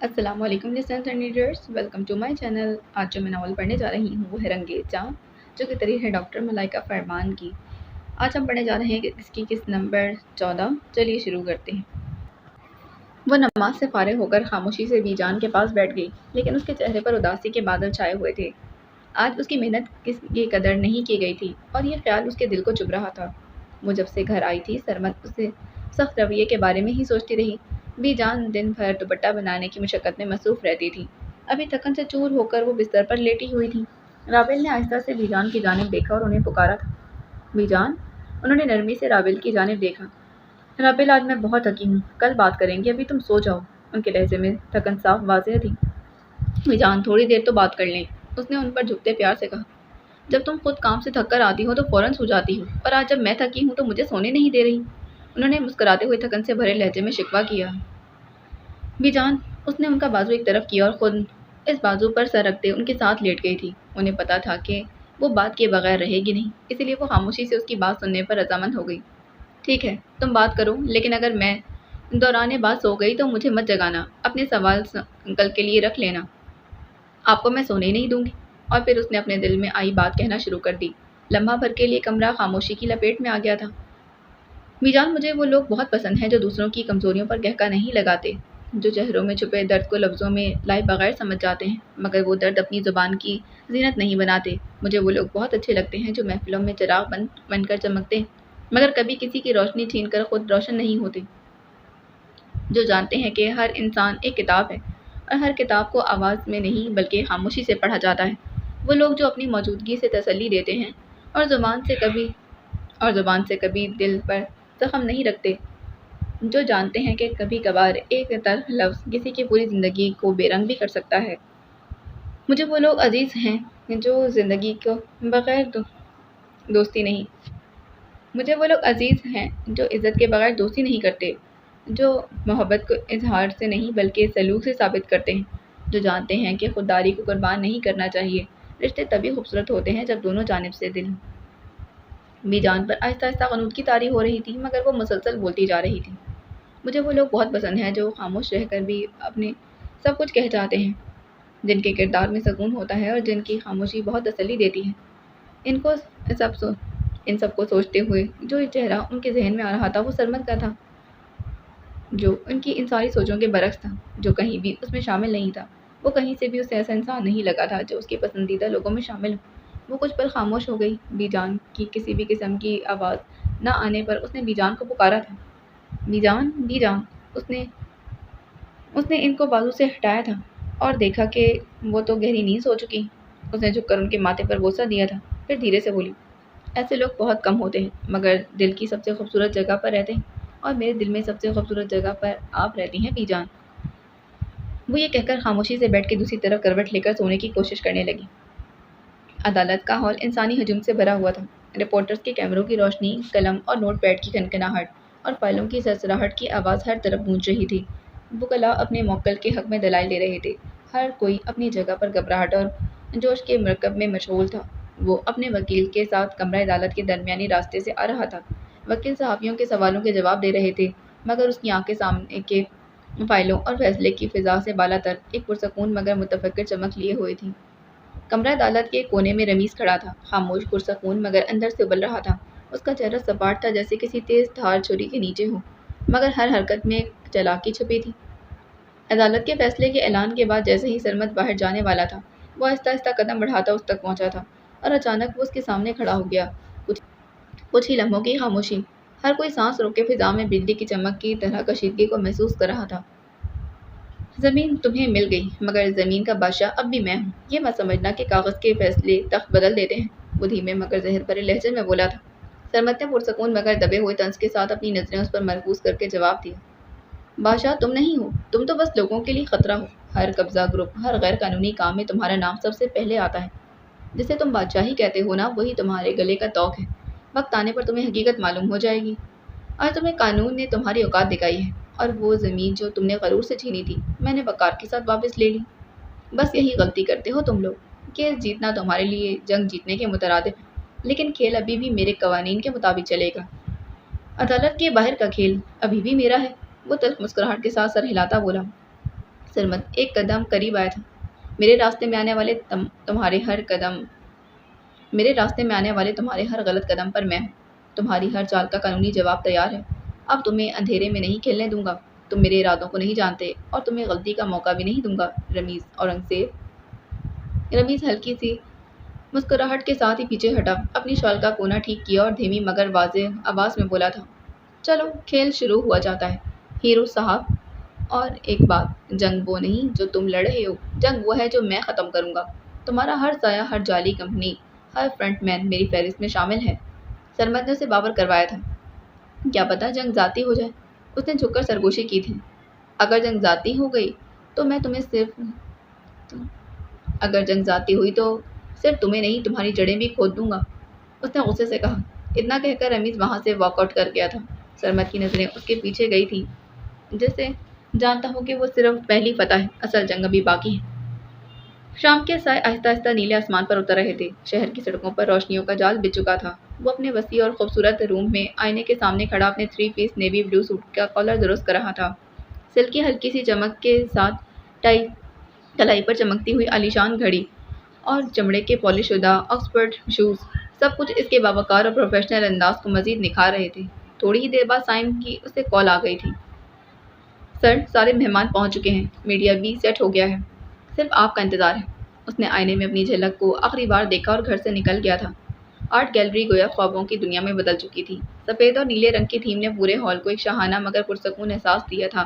अस्सलाम वालेकुम listeners and readers, welcome to my channel. आज जो मैं नावल पढ़ने जा रही हूँ वो है रंगीन चाँद, जो कि तहरीर है डॉक्टर मलाइका फरमान की। आज हम पढ़ने जा रहे हैं इसकी किस्त नंबर 14। चलिए शुरू करते हैं। वो नमाज से फारिग होकर खामोशी से बीजान के पास बैठ गई, लेकिन उसके चेहरे पर उदासी के बादल छाए हुए थे। आज उसकी मेहनत की कदर नहीं की गई थी और ये ख्याल उसके दिल को चुभ रहा था। वो जब से घर आई थी, सरमद उससे सख्त रवैये के बारे में ही सोचती रही। बीजान दिन भर दुपट्टा बनाने की मशक्क़त में मसरूफ़ रहती थी। अभी थकन से चूर होकर वो बिस्तर पर लेटी हुई थी। राबिल ने आहिस्ता से बीजान की जानिब देखा और उन्हें पुकारा था। बीजान। उन्होंने नरमी से राबिल की जानिब देखा। राबिल, आज मैं बहुत थकी हूँ, कल बात करेंगे, अभी तुम सो जाओ। उनके लहजे में थकन साफ वाज़ेह थी। बीजान, थोड़ी देर तो बात कर लें, उसने उन पर झुकते प्यार से कहा। जब तुम खुद काम से थक कर आती हो तो फ़ौरन सो जाती हो, पर आज जब मैं थकी हूँ तो मुझे सोने नहीं दे रही। उन्होंने मुस्कुराते हुए थकन से भरे लहजे में शिकवा किया। बीजान। उसने उनका बाजू एक तरफ किया और खुद इस बाजू पर सर रखते उनके साथ लेट गई थी। उन्हें पता था कि वो बात किए बगैर रहेगी नहीं, इसीलिए वो खामोशी से उसकी बात सुनने पर रजामंद हो गई। ठीक है, तुम बात करो, लेकिन अगर मैं दौरान बात सो गई तो मुझे मत जगाना। अपने सवाल कल के लिए रख लेना। आपको मैं सोने ही नहीं दूंगी। और फिर उसने अपने दिल में आई बात कहना शुरू कर दी। लम्हा भर के लिए कमरा खामोशी की लपेट में आ गया था। मीजान, मुझे वो लोग बहुत पसंद हैं जो दूसरों की कमजोरियों पर गहका नहीं लगाते, जो चेहरों में छुपे दर्द को लफ्ज़ों में लाए बगैर समझ जाते हैं, मगर वो दर्द अपनी ज़ुबान की जीनत नहीं बनाते। मुझे वो लोग बहुत अच्छे लगते हैं जो महफिलों में चिराग बनकर चमकते हैं, मगर कभी किसी की रोशनी छीन कर खुद रोशन नहीं होते। जो जानते हैं कि हर इंसान एक किताब है और हर किताब को आवाज़ में नहीं बल्कि खामोशी से पढ़ा जाता है। वो लोग जो अपनी मौजूदगी से तसल्ली देते हैं और ज़ुबान से कभी दिल पर ज़ख्म नहीं रखते। जो जानते हैं कि कभी कभार एक तल्ख लफ्ज़ किसी की पूरी ज़िंदगी को बेरंग भी कर सकता है। मुझे वो लोग अजीज़ हैं जो ज़िंदगी को बग़ैर दोस्ती नहीं मुझे वो लोग अजीज़ हैं जो इज़्ज़त के बगैर दोस्ती नहीं करते, जो मोहब्बत को इजहार से नहीं बल्कि सलूक से साबित करते हैं, जो जानते हैं कि खुददारी को कुर्बान नहीं करना चाहिए। रिश्ते तभी खूबसूरत होते हैं जब दोनों जानिब से दिल बीजान पर आहिस्ता आहिस्ता क़नूत की तारी हो रही थी, मगर वो मुसलसल बोलती जा रही थी। मुझे वो लोग बहुत पसंद हैं जो खामोश रहकर भी अपने सब कुछ कह जाते हैं, जिनके किरदार में सुकून होता है और जिनकी खामोशी बहुत तसल्ली देती है। इनको सब सो इन सब को सोचते हुए जो ये चेहरा उनके जहन में आ रहा था वो सरमद का था, जो उनकी इन सारी सोचों के बरक्स था, जो कहीं भी उसमें शामिल नहीं था। वो कहीं से भी उसे ऐसा इंसान नहीं लगा था जो उसके पसंदीदा लोगों में शामिल हो। वो कुछ पल खामोश हो गई। बीजान की किसी भी किस्म की आवाज़ न आने पर उसने बीजान को पुकारा था। बीजान, बीजान। उसने उसने इनको बाजू से हटाया था और देखा कि वो तो गहरी नींद सो चुकी। उसने झुककर उनके माथे पर बोसा दिया था, फिर धीरे से बोली, ऐसे लोग बहुत कम होते हैं, मगर दिल की सबसे खूबसूरत जगह पर रहते हैं, और मेरे दिल में सबसे खूबसूरत जगह पर आप रहती हैं बीजान। वो ये कहकर खामोशी से बैठ के दूसरी तरफ करवट लेकर सोने की कोशिश करने लगी। अदालत का हॉल इंसानी हजूम से भरा हुआ था। रिपोर्टर्स के कैमरों की रोशनी, कलम और नोटपैड की खनखनाहट और फाइलों की सरसराहट की आवाज़ हर तरफ गूंज रही थी। वकला अपने मौक्कल के हक में दलाइल दे रहे थे। हर कोई अपनी जगह पर घबराहट और जोश के मरकब में मशगूल था। वो अपने वकील के साथ कमरा अदालत के दरमियानी रास्ते से आ रहा था। वकील सहाफ़ियों के सवालों के जवाब दे रहे थे, मगर उसकी आंखें सामने के फाइलों और फैसले की फ़िज़ा से बालातर एक पुरसकून मगर मुतफक्किर चमक लिए हुए थी। कमरा अदालत के कोने में रमीज़ खड़ा था, खामोश, पुरसकून, मगर अंदर से उबल रहा था। उसका चेहरा सपाट था जैसे किसी तेज़ धार छुरी के नीचे हो, मगर हर हरकत में एक चालाकी छुपी थी। अदालत के फैसले के ऐलान के बाद जैसे ही सरमद बाहर जाने वाला था, वो आहिस्ता आहिस्ता कदम बढ़ाता उस तक पहुंचा था, और अचानक वो उसके सामने खड़ा हो गया। कुछ ही लम्हों की खामोशी। हर कोई सांस रोके फिजा में बिजली की चमक की तरह कशीदगी को महसूस कर रहा था। ज़मीन तुम्हें मिल गई, मगर ज़मीन का बादशाह अब भी मैं हूँ। ये मत समझना कि कागज़ के फैसले तख्त बदल देते हैं, वो धीमे मगर जहर भरे लहजे में बोला था। सरमत ने पुरसकून मगर दबे हुए तंज के साथ अपनी नज़रें उस पर मरकूज करके जवाब दिया। बादशाह तुम नहीं हो, तुम तो बस लोगों के लिए खतरा हो। हर कब्जा ग्रुप, हर गैर कानूनी काम में तुम्हारा नाम सबसे पहले आता है। जिसे तुम बादशाही कहते हो ना, वही तुम्हारे गले का तौक है। वक्त आने पर तुम्हें हकीकत मालूम हो जाएगी। आज तुम्हें कानून ने तुम्हारी औकात दिखाई है, और वो ज़मीन जो तुमने गरूर से छीनी थी, मैंने वक़ार के साथ वापस ले ली। बस यही गलती करते हो तुम लोग। केस जीतना तुम्हारे लिए जंग जीतने के मुतरादिफ है, लेकिन खेल अभी भी मेरे कवानीन के मुताबिक चलेगा। अदालत के बाहर का खेल अभी भी मेरा है, वो तल्ख मुस्कुराहट के साथ सर हिलाता बोला। सरमद एक कदम करीब आया था। मेरे रास्ते में आने वाले तुम्हारे हर कदम मेरे रास्ते में आने वाले तुम्हारे हर गलत कदम पर मैं हूँ। तुम्हारी हर चाल का कानूनी जवाब तैयार है। अब तुम्हें अंधेरे में नहीं खेलने दूंगा। तुम मेरे इरादों को नहीं जानते और तुम्हें गलती का मौका भी नहीं दूंगा। रमीज औरंगजेब। रमीज हल्की सी मुस्कुराहट के साथ ही पीछे हटा, अपनी शॉल का कोना ठीक किया और धीमी मगर वाज़ेह आवाज में बोला था, चलो खेल शुरू हुआ जाता है हीरो साहब। और एक बात, जंग वो नहीं जो तुम लड़ रहे हो, जंग वो है जो मैं ख़त्म करूंगा। तुम्हारा हर साया, हर जाली कंपनी, हर फ्रंटमैन मेरी फहरिस्त में शामिल है। सरमद ने उसे बावर करवाया था। क्या पता जंग जाती हो जाए। उसने झुककर सरगोशी की थी। अगर जंग जाती हो गई तो मैं तुम्हें सिर्फ तो, अगर जंग जाती हुई तो सिर्फ तुम्हें नहीं तुम्हारी जड़ें भी खोद दूंगा। उसने गुस्से से कहा। इतना कहकर रमीज वहां से वॉकआउट कर गया था। सरमद की नजरें उसके पीछे गई थी, जैसे जानता हो कि वो सिर्फ पहली फतह है, असल जंग अभी बाकी है। शाम के साए आहिस्ता आहिस्ता नीले आसमान पर उतर रहे थे। शहर की सड़कों पर रोशनियों का जाल बिछ चुका था। वो अपने वसी और खूबसूरत रूम में आईने के सामने खड़ा अपने 3 पीस नेवी ब्लू सूट का कॉलर दुरुस्त कर रहा था। सिल्क की हल्की सी चमक के साथ टाई कलाई पर चमकती हुई आलीशान घड़ी और चमड़े के पॉलिश शुदा ऑक्सफोर्ड शूज, सब कुछ इसके बावकार और प्रोफेशनल अंदाज को मजीद निखार रहे थे। थोड़ी ही देर बाद साइम की उसे कॉल आ गई थी। सर, सारे मेहमान पहुंच चुके हैं, मीडिया भी सेट हो गया है, सिर्फ आपका इंतजार है। उसने आईने में अपनी झलक को आखिरी बार देखा और घर से निकल गया था। आर्ट गैलरी गोया ख्वाबों की दुनिया में बदल चुकी थी। सफ़ेद और नीले रंग की थीम ने पूरे हॉल को एक शाहाना मगर पुरसकून एहसास दिया था।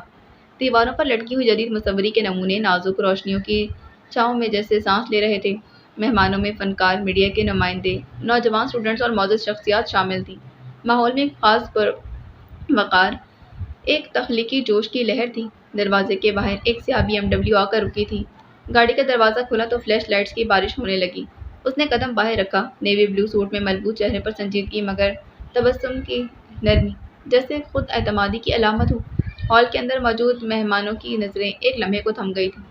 दीवारों पर लटकी हुई जदीद मुसव्वरी के नमूने नाजुक रोशनियों की छाँव में जैसे सांस ले रहे थे। मेहमानों में फनकार, मीडिया के नुमाइंदे, नौजवान स्टूडेंट्स और मौजूद शख्सियात शामिल थी। माहौल में एक खास पर वक़ार, एक तख्लीकी जोश की लहर थी। दरवाजे के बाहर एक स्याह BMW आकर रुकी थी। गाड़ी का दरवाज़ा खुला तो फ्लैश लाइट्स की बारिश होने लगी। उसने कदम बाहर रखा। नेवी ब्लू सूट में मजबूत चेहरे पर संजीदगी मगर तबस्सुम की नरमी, जैसे खुद एतमादी की अलामत हो। हॉल के अंदर मौजूद मेहमानों की नज़रें एक लम्हे को थम गई थीं।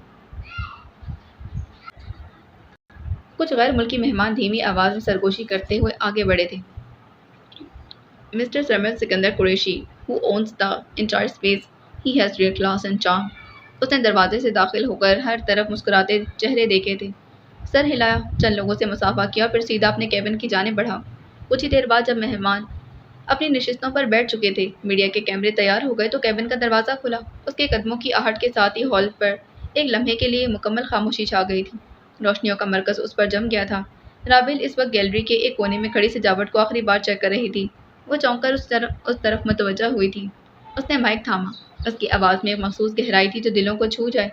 कुछ गैर मुल्की मेहमान धीमी आवाज़ में सरगोशी करते हुए आगे बढ़े थे। Mister Sarmad Sikandar Qureshi, who owns the entire space, he has real class and charm। उसने दरवाजे से दाखिल होकर हर तरफ मुस्कुराते चेहरे देखे थे। सर हिलाया, चंद लोगों से मुसाफा किया, फिर सीधा अपने केबिन की जाने बढ़ा। कुछ ही देर बाद जब मेहमान अपनी नशिस्तों पर बैठ चुके थे, मीडिया के कैमरे तैयार हो गए तो केबिन का दरवाज़ा खुला। उसके कदमों की आहट के साथ ही हॉल पर एक लम्हे के लिए मुकम्मल खामोशी छा गई थी। रोशनियों का मरकज़ उस पर जम गया था। राबिल इस वक्त गैलरी के एक कोने में खड़ी सजावट को आखिरी बार चेक कर रही थी। वो चौंक कर उस तरफ मुतवज्जा हुई थी। उसने माइक थामा। उसकी आवाज़ में एक मखसूस गहराई थी जो दिलों को छू जाए।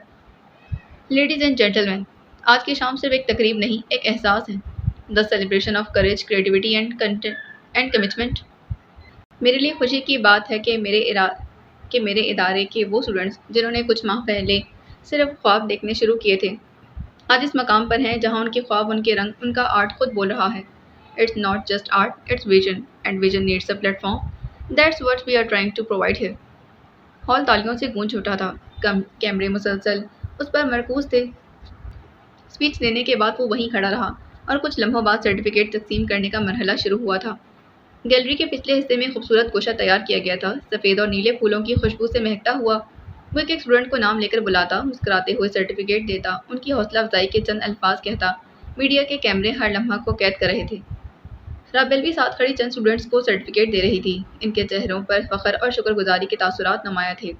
लेडीज़ एंड जेंटलमैन, आज की शाम सिर्फ एक तकरीब नहीं, एक एहसास है। The celebration of courage, creativity and commitment. मेरे लिए खुशी की बात है कि मेरे इदारे के वो स्टूडेंट्स जिन्होंने कुछ माह पहले सिर्फ ख्वाब देखने शुरू किए थे, आज इस मकाम पर हैं जहां उनके ख्वाब, उनके रंग, उनका आर्ट खुद बोल रहा है। It's not just art, it's vision, and vision needs a platform. That's what we are trying to provide here. Hall तालियों से गूंज उठा था। कैमरे मुसलसल उस पर मरकूज थे। स्पीच देने के बाद वो वहीं खड़ा रहा और कुछ लम्हों बाद सर्टिफिकेट तकसीम करने का मरहला शुरू हुआ था। गैलरी के पिछले हिस्से में खूबसूरत गोशा तैयार किया गया था, सफ़ेद और नीले फूलों की खुशबू से महकता हुआ। वो एक स्टूडेंट को नाम लेकर बुलाता, मुस्कुराते हुए सर्टिफिकेट देता, उनकी हौसला अफजाई के चंद अल्फाज कहता। मीडिया के कैमरे हर लम्हा को कैद कर रहे थे। राबेल भी साथ खड़ी चंद स्टूडेंट्स को सर्टिफिकेट दे रही थी। इनके चेहरों पर फ़ख्र और शुक्रगुजारी के तासुरात नुमाया थे।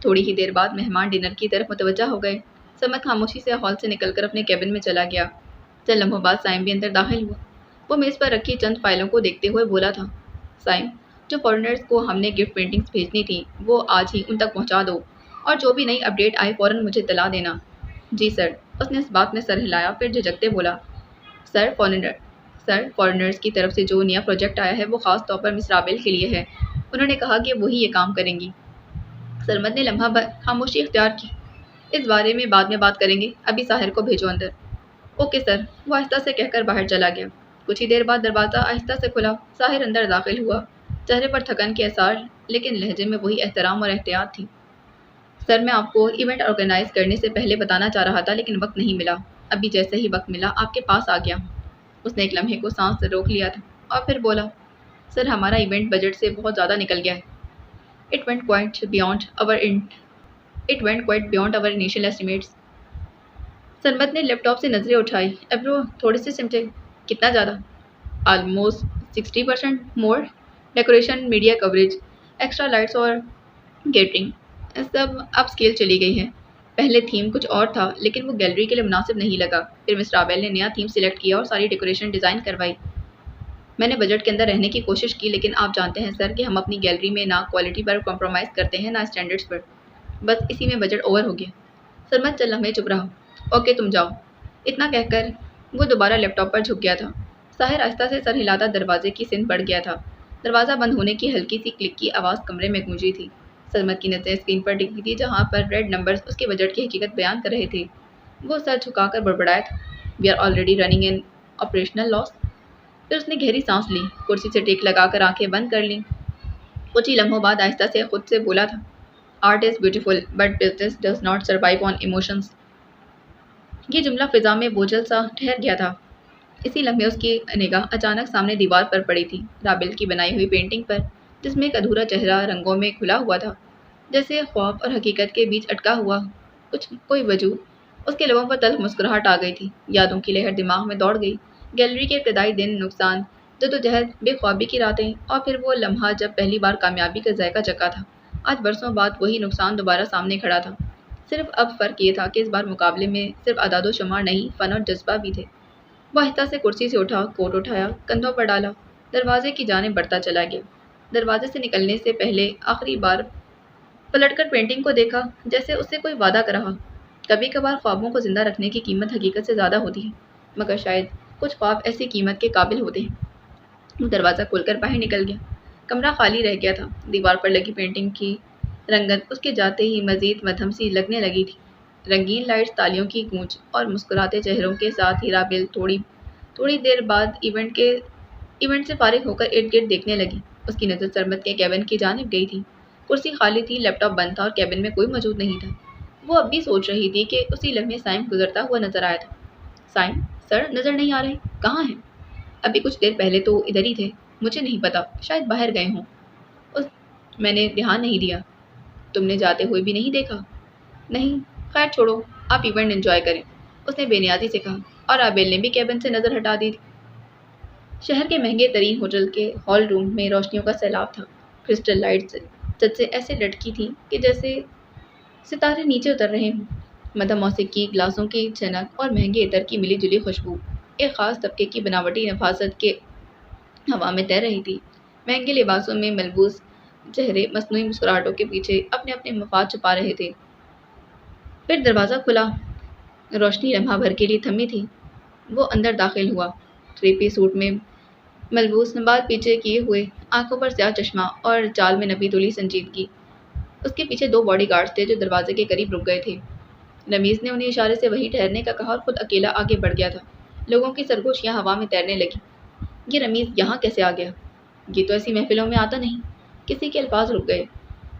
थोड़ी ही देर बाद मेहमान डिनर की तरफ मुतवज्जा हो गए। समद खामोशी से हॉल से निकलकर अपने केबिन में चला गया। चंद लम्हों बाद साइम भी अंदर दाखिल हुआ। वो मेज़ पर रखी चंद फाइलों को देखते हुए बोला था, साइम, जो फॉरेनर्स को हमने गिफ्ट पेंटिंग्स भेजनी थी वो आज ही उन तक पहुँचा दो, और जो भी नई अपडेट आए फ़ौरन मुझे इत्तला देना। जी सर। उसने इस बात में सर हिलाया, फिर झिझकते बोला, सर फॉरेनर्स की तरफ से जो नया प्रोजेक्ट आया है वो ख़ास तौर पर मिस राबेल के लिए है। उन्होंने कहा कि वही ये काम करेंगी। सरमद ने लम्हा भर खामोशी इख्तियार की। इस बारे में बाद में बात करेंगे, अभी साहिर को भेजो अंदर। Okay sir. वो आहिस्ता से कहकर बाहर चला गया। कुछ ही देर बाद दरवाज़ा आहिस्ता से खुला। साहिर अंदर दाखिल हुआ। चेहरे पर थकन के आसार, लेकिन लहजे में वही एहतराम और एहतियात थी। सर, मैं आपको इवेंट ऑर्गेनाइज करने से पहले बताना चाह रहा था, लेकिन वक्त नहीं मिला। अभी जैसे ही वक्त मिला आपके पास आ गया। उसने एक लम्हे को सांस से रोक लिया था और फिर बोला, सर, हमारा इवेंट बजट से बहुत ज़्यादा निकल गया है। It went quite beyond our It went quite beyond our initial estimates. सरमत ने लैपटॉप से नजरें उठाई। एब्रो थोड़े से सिमटे। कितना ज़्यादा? Almost 60% more. Decoration, media coverage, extra lights और केटरिंग, सब अब स्केल चली गई है। पहले थीम कुछ और था लेकिन वो गैलरी के लिए मुनासिब नहीं लगा। फिर मिस्टर आबेल ने नया थीम सिलेक्ट किया और सारी डेकोरेशन डिज़ाइन करवाई। मैंने बजट के अंदर रहने की कोशिश की लेकिन आप जानते हैं सर कि हम अपनी गैलरी में ना क्वालिटी पर कॉम्प्रोमाइज़ करते हैं ना स्टैंडर्ड्स पर। बस इसी में बजट ओवर हो गया। सरमत चल लम्हे चुप रहा। ओके तुम जाओ। इतना कहकर वो दोबारा लैपटॉप पर झुक गया था। साहिर आहिस्ता से सर हिलाता दरवाजे की सिंध बढ़ गया था। दरवाज़ा बंद होने की हल्की सी क्लिक की आवाज़ कमरे में गूंजी थी। सरमत की नज़रें स्क्रीन पर टिकी थी जहाँ पर रेड नंबर्स उसके बजट की हकीकत बयान कर रहे थे। वो सर झुकाकर बड़बड़ाया था, we are already running in operational loss. फिर उसने गहरी सांस ली, कुर्सी से टेक लगाकर आंखें बंद कर लीं। कुछ ही लम्हों बाद आहिस्ता से खुद से बोला था, art is beautiful but business does not survive on emotions. ये जुमला फिजा में बोझल सा ठहर गया था। इसी लम्हे उसकी निगाह अचानक सामने दीवार पर पड़ी थी, राबिल की बनाई हुई पेंटिंग पर, जिसमें एक अधूरा चेहरा रंगों में खुला हुआ था, जैसे ख्वाब और हकीकत के बीच अटका हुआ कुछ कोई वजूद। उसके लबों पर तल्ख मुस्कुराहट आ गई थी। यादों की लहर दिमाग में दौड़ गई। गैलरी के इब्तदाई दिन, नुकसान, जद्दोजहद, बेख्वाबी की रातें और फिर वो लम्हा जब पहली बार कामयाबी का जायका चखा था। आज बरसों बाद वही नुकसान दोबारा सामने खड़ा था। सिर्फ अब फ़र्क ये था कि इस बार मुकाबले में सिर्फ अदाद व शुमार नहीं, फ़न और जज्बा भी थे। वो आहिस्ता से कुर्सी से उठा, कोट उठाया, कंधों पर डाला, दरवाजे की जानिब बढ़ता चला गया। दरवाजे से निकलने से पहले आखिरी बार पलटकर पेंटिंग को देखा, जैसे उससे कोई वादा कर रहा। कभी कभार ख्वाबों को जिंदा रखने की कीमत हकीकत से ज़्यादा होती है, मगर शायद कुछ ख्वाब ऐसी कीमत के काबिल होते हैं। वो दरवाज़ा खोलकर बाहर निकल गया। कमरा खाली रह गया था। दीवार पर लगी पेंटिंग की रंगत उसके जाते ही मजीद मध्यम सी लगने लगी थी। रंगीन लाइट्स, तालियों की गूंज और मुस्कुराते चेहरों के साथ ही राबिल थोड़ी थोड़ी देर बाद इवेंट से फारिग होकर इर्द गिर्द देखने लगी। उसकी नज़र सरमत के कैबिन की जानिब गई थी। कुर्सी खाली थी, लैपटॉप बंद था और कैबिन में कोई मौजूद नहीं था। वो अब भी सोच रही थी कि उसी लम्हे साइम गुजरता हुआ नजर आया था। साइम सर नज़र नहीं आ रहे, कहाँ हैं? अभी कुछ देर पहले तो इधर ही थे। मुझे नहीं पता, शायद बाहर गए हों। उस मैंने ध्यान नहीं दिया। तुमने जाते हुए भी नहीं देखा? नहीं। खैर छोड़ो, आप इवेंट एंजॉय करें, उसने बेनियाजी से कहा और आबेल ने भी कैबिन से नज़र हटा दी थी। शहर के महंगे तरीन होटल के हॉल रूम में रोशनियों का सैलाब था। क्रिस्टल लाइट्स छत से ऐसे लटकी थी कि जैसे सितारे नीचे उतर रहे हों। मदम मौसीकी, ग्लासों की चनक और महंगे इतर की मिली जुली खुशबू एक ख़ास तबके की बनावटी नफासत के हवा में तैर रही थी। महंगे लिबासों में मलबूस चेहरे मसनूई मुस्कुराहटों के पीछे अपने अपने मफाद छुपा रहे थे। फिर दरवाज़ा खुला। रोशनी लम्हा भर के लिए थमी थी। वो अंदर दाखिल हुआ। थ्री पीस सूट में मलबूस, बाल पीछे किए हुए, आंखों पर स्याह चश्मा और चाल में नपी तुली संजीदगी। उसके पीछे दो बॉडीगार्ड्स थे जो दरवाजे के करीब रुक गए थे। रमीज़ ने उन्हें इशारे से वहीं ठहरने का कहा और खुद अकेला आगे बढ़ गया था। लोगों की सरगोशियाँ हवा में तैरने लगी। ये रमीज़ यहाँ कैसे आ गया? ये तो ऐसी महफिलों में आता नहीं। किसी के अल्फाज रुक गए,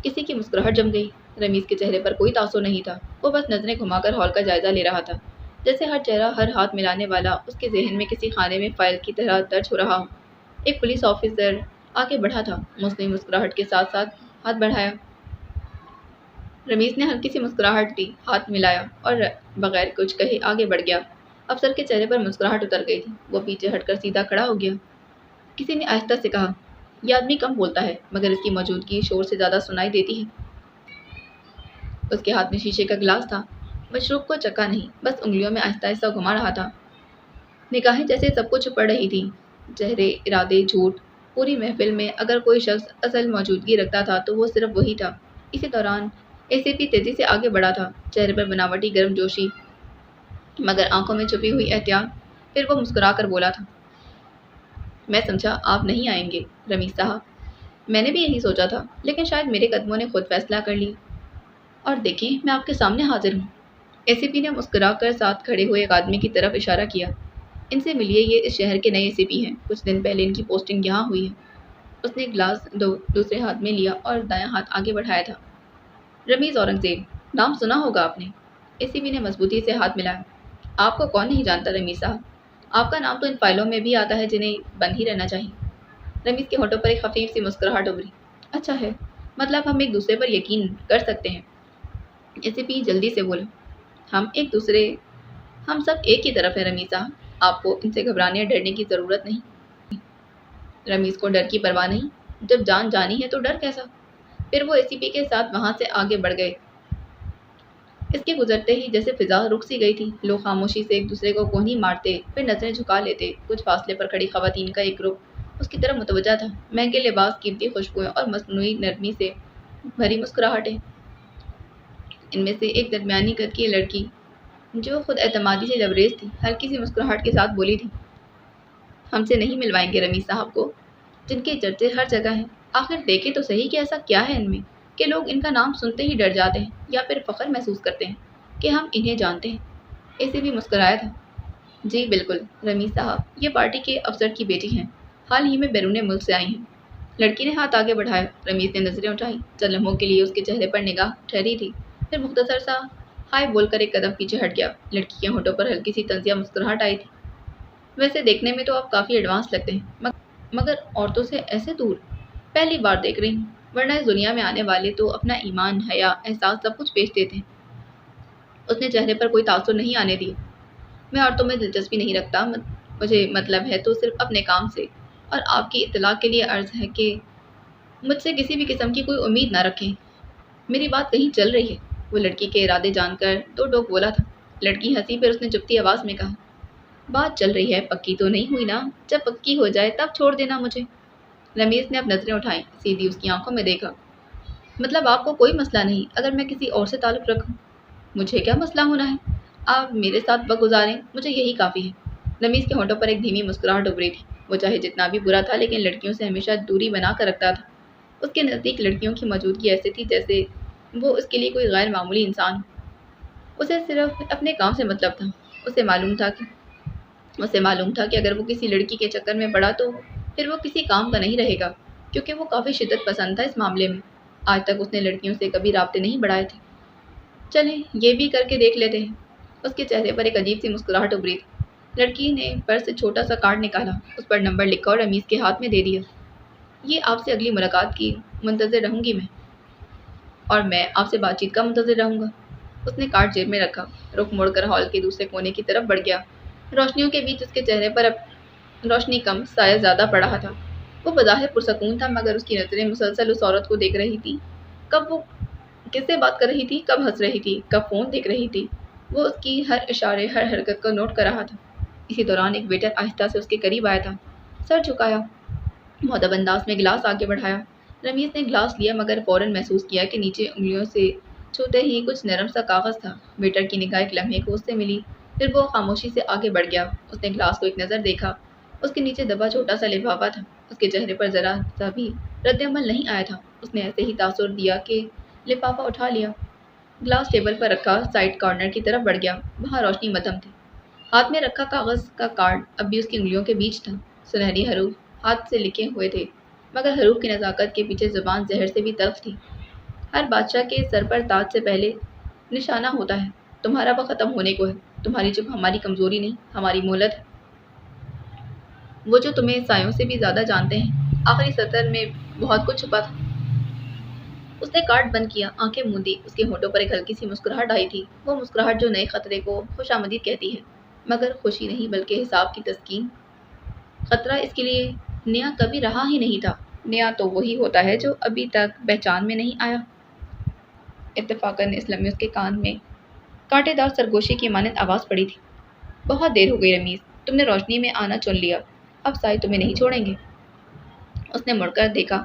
किसी की मुस्कुराहट जम गई। रमीज़ के चेहरे पर कोई तासुर नहीं था। वो बस नज़रें घुमाकर हॉल का जायजा ले रहा था, जैसे हर चेहरा, हर हाथ मिलाने वाला उसके जहन में किसी खाने में फ़ाइल की तरह दर्ज हो रहा हो। एक पुलिस ऑफिसर आगे बढ़ा था, मुस्लिम मुस्कुराहट के साथ साथ हाथ बढ़ाया। रमीज़ ने हल्की सी मुस्कुराहट दी, हाथ मिलाया और बगैर कुछ कहे आगे बढ़ गया। अफसर के चेहरे पर मुस्कुराहट उतर गई थी। वो पीछे हटकर सीधा खड़ा हो गया। किसी ने आहिस्ता से कहा, यह आदमी कम बोलता है मगर इसकी मौजूदगी शोर से ज़्यादा सुनाई देती है। उसके हाथ में शीशे का गिलास था। मशरूब को चखा नहीं, बस उंगलियों में आहिस्ता आहिस्ता घुमा रहा था। निगाहें जैसे सब कुछ पढ़ रही थी, चेहरे, इरादे, झूठ। पूरी महफिल में अगर कोई शख्स असल मौजूदगी रखता था तो वो सिर्फ वही था। इसी दौरान एसीपी तेजी से आगे बढ़ा था, चेहरे पर बनावटी गर्मजोशी मगर आंखों में छुपी हुई एहतियात। फिर वो मुस्कुरा कर बोला था, मैं समझा आप नहीं आएंगे रमीज़ साहब। मैंने भी यही सोचा था, लेकिन शायद मेरे कदमों ने खुद फैसला कर ली। और देखें, मैं आपके सामने हाजिर हूँ। एसीपी ने मुस्कुराकर साथ खड़े हुए एक आदमी की तरफ इशारा किया। इनसे मिलिए, ये इस शहर के नए एसीपी हैं। कुछ दिन पहले इनकी पोस्टिंग यहाँ हुई है। उसने एक गिलास दूसरे हाथ में लिया और दायां हाथ आगे बढ़ाया था। रमीज़ औरंगज़ेब, नाम सुना होगा आपने। एसीपी ने मजबूती से हाथ मिलाया। आपको कौन नहीं जानता रमीज़ साहब, आपका नाम तो इन फाइलों में भी आता है जिन्हें बंद ही रहना चाहिए। रमीज़ के होठों पर एक खफीफ सी मुस्कुराहट उभरी। अच्छा है, मतलब हम एक दूसरे पर यकीन कर सकते हैं। एसीपी जल्दी से बोला, हम सब एक ही तरफ है रमीज साहब, आपको इनसे घबराने या डरने की ज़रूरत नहीं। रमीज को डर की परवाह नहीं, जब जान जानी है तो डर कैसा। फिर वो एसीपी के साथ वहां से आगे बढ़ गए। इसके गुजरते ही जैसे फिजा रुक सी गई थी। लोग खामोशी से एक दूसरे को कोहनी मारते, फिर नजरें झुका लेते। कुछ फासले पर खड़ी खवातीन का एक ग्रुप उसकी तरफ मुतवज्जा था। महंगे लिबास, कीमती खुशबुएं और मसनूई नरमी से भरी मुस्कुराहटें। इनमें से एक दरमियानी कद की लड़की जो खुद एतमादी से लबरेज थी, हल्की सी मुस्कुराहट के साथ बोली थी, हमसे नहीं मिलवाएंगे रमीज साहब को, जिनके चर्चे हर जगह हैं। आखिर देखे तो सही कि ऐसा क्या है इनमें कि लोग इनका नाम सुनते ही डर जाते हैं या फिर फख्र महसूस करते हैं कि हम इन्हें जानते हैं। ऐसे भी मुस्कुराया था। जी बिल्कुल रमीज साहब, ये पार्टी के अफसर की बेटी हैं, हाल ही में बैरून मुल्क से आई हैं। लड़की ने हाथ आगे बढ़ाया। रमीज ने नजरें उठाई। चंद लम्हों के लिए उसके चेहरे पर निगाह ठहरी थी, फिर मुख्तसर सा हाय बोलकर एक कदम पीछे हट गया। लड़की के होठों पर हल्की सी तंजिया मुस्कुराहट आई थी। वैसे देखने में तो आप काफ़ी एडवांस लगते हैं, मगर औरतों से ऐसे दूर पहली बार देख रही हूँ। वरना इस दुनिया में आने वाले तो अपना ईमान, हया, एहसास सब कुछ बेच देते हैं। उसने चेहरे पर कोई तासुर नहीं आने दिया। मैं औरतों में दिलचस्पी नहीं रखता, मुझे मतलब है तो सिर्फ अपने काम से। और आपकी इत्तला के लिए अर्ज है कि मुझसे किसी भी किस्म की कोई उम्मीद ना रखें। मेरी बात कहीं चल रही है। वो लड़की के इरादे जानकर दो टोक बोला था। लड़की हंसी, फिर उसने चुपती आवाज़ में कहा, बात चल रही है, पक्की तो नहीं हुई ना। जब पक्की हो जाए तब छोड़ देना मुझे। रमीज ने अब नजरें उठाई, सीधी उसकी आंखों में देखा। मतलब आपको कोई मसला नहीं अगर मैं किसी और से ताल्लुक़ रखूं? मुझे क्या मसला होना है, आप मेरे साथ वक्त गुजारें, मुझे यही काफ़ी है। रमीज के होंठों पर एक धीमी मुस्कुराहट उभरी थी। वो चाहे जितना भी बुरा था, लेकिन लड़कियों से हमेशा दूरी बना कर रखता था। उसके नज़दीक लड़कियों की मौजूदगी ऐसी थी जैसे वो उसके लिए कोई गैर मामूली इंसान। उसे सिर्फ अपने काम से मतलब था। उसे मालूम था कि अगर वो किसी लड़की के चक्कर में पड़ा तो फिर वो किसी काम का नहीं रहेगा, क्योंकि वो काफ़ी शिद्दत पसंद था इस मामले में। आज तक उसने लड़कियों से कभी राब्ते नहीं बढ़ाए थे। चलें ये भी करके देख लेते हैं। उसके चेहरे पर एक अजीब सी मुस्कुराहट उभरी थी। लड़की ने पर्स से छोटा सा कार्ड निकाला, उस पर नंबर लिखा और रमीज के हाथ में दे दिया। ये आपसे अगली मुलाकात की मुंतज़िर रहूंगी मैं, और मैं आपसे बातचीत का मुंतज़िर रहूंगा। उसने कार्ड जेब में रखा, रुख मुड़कर हॉल के दूसरे कोने की तरफ बढ़ गया। रोशनियों के बीच उसके चेहरे पर अब रोशनी कम, साया ज़्यादा पड़ रहा था। वो बज़ाहिर पुरसकून था, मगर उसकी नज़रें मुसलसल उस औरत को देख रही थी। कब वो किससे बात कर रही थी, कब हंस रही थी, कब फ़ोन देख रही थी। वो उसकी हर इशारे, हर हरकत को नोट कर रहा था। इसी दौरान एक वेटर आहिस्ता से उसके करीब आया था। सर झुकाया, मुअद्दब अंदाज में गिलास आगे बढ़ाया। रमीज ने गिलास लिया, मगर फ़ौरन महसूस किया कि नीचे उंगलियों से छूते ही कुछ नरम सा कागज़ था। वेटर की निगाह एक लम्हे को उससे मिली, फिर वो खामोशी से आगे बढ़ गया। उसने गिलास को एक नज़र देखा। उसके नीचे दबा छोटा सा लिफाफा था। उसके चेहरे पर ज़रा सा भी रद्द-ए-अमल नहीं आया था। उसने ऐसे ही तासुर दिया कि लिफाफा उठा लिया। ग्लास टेबल पर रखा, साइड कॉर्नर की तरफ बढ़ गया। वहाँ रोशनी मध्यम थी। हाथ में रखा कागज़ का कार्ड अब भी उसकी उंगलियों के बीच था। सुनहरी हरूफ हाथ से लिखे हुए थे, मगर हरूफ की नज़ाकत के पीछे ज़ुबान जहर से भी तल्ख थी। हर बादशाह के सर पर ताज से पहले निशाना होता है। तुम्हारा वक्त ख़त्म होने को है। तुम्हारी चुप हमारी कमज़ोरी नहीं, हमारी मोहलत है। वो जो तुम्हें सायों से भी ज़्यादा जानते हैं। आखिरी सतर में बहुत कुछ छुपा था। उसने कार्ड बंद किया, आंखें मूंदी। उसके होठों पर एक हल्की सी मुस्कुराहट आई थी, वो मुस्कुराहट जो नए खतरे को खुशामदीद कहती है, मगर खुशी नहीं बल्कि हिसाब की तस्कीन। खतरा इसके लिए नया कभी रहा ही नहीं था। नया तो वही होता है जो अभी तक पहचान में नहीं आया। इत्तेफाकन इस लम्हे उसके कान में कांटेदार सरगोशी की मानद आवाज़ पड़ी थी। बहुत देर हो गई रमीज, तुमने रोशनी में आना चुन लिया, अब साए तुम्हें नहीं छोड़ेंगे। उसने मुड़कर देखा,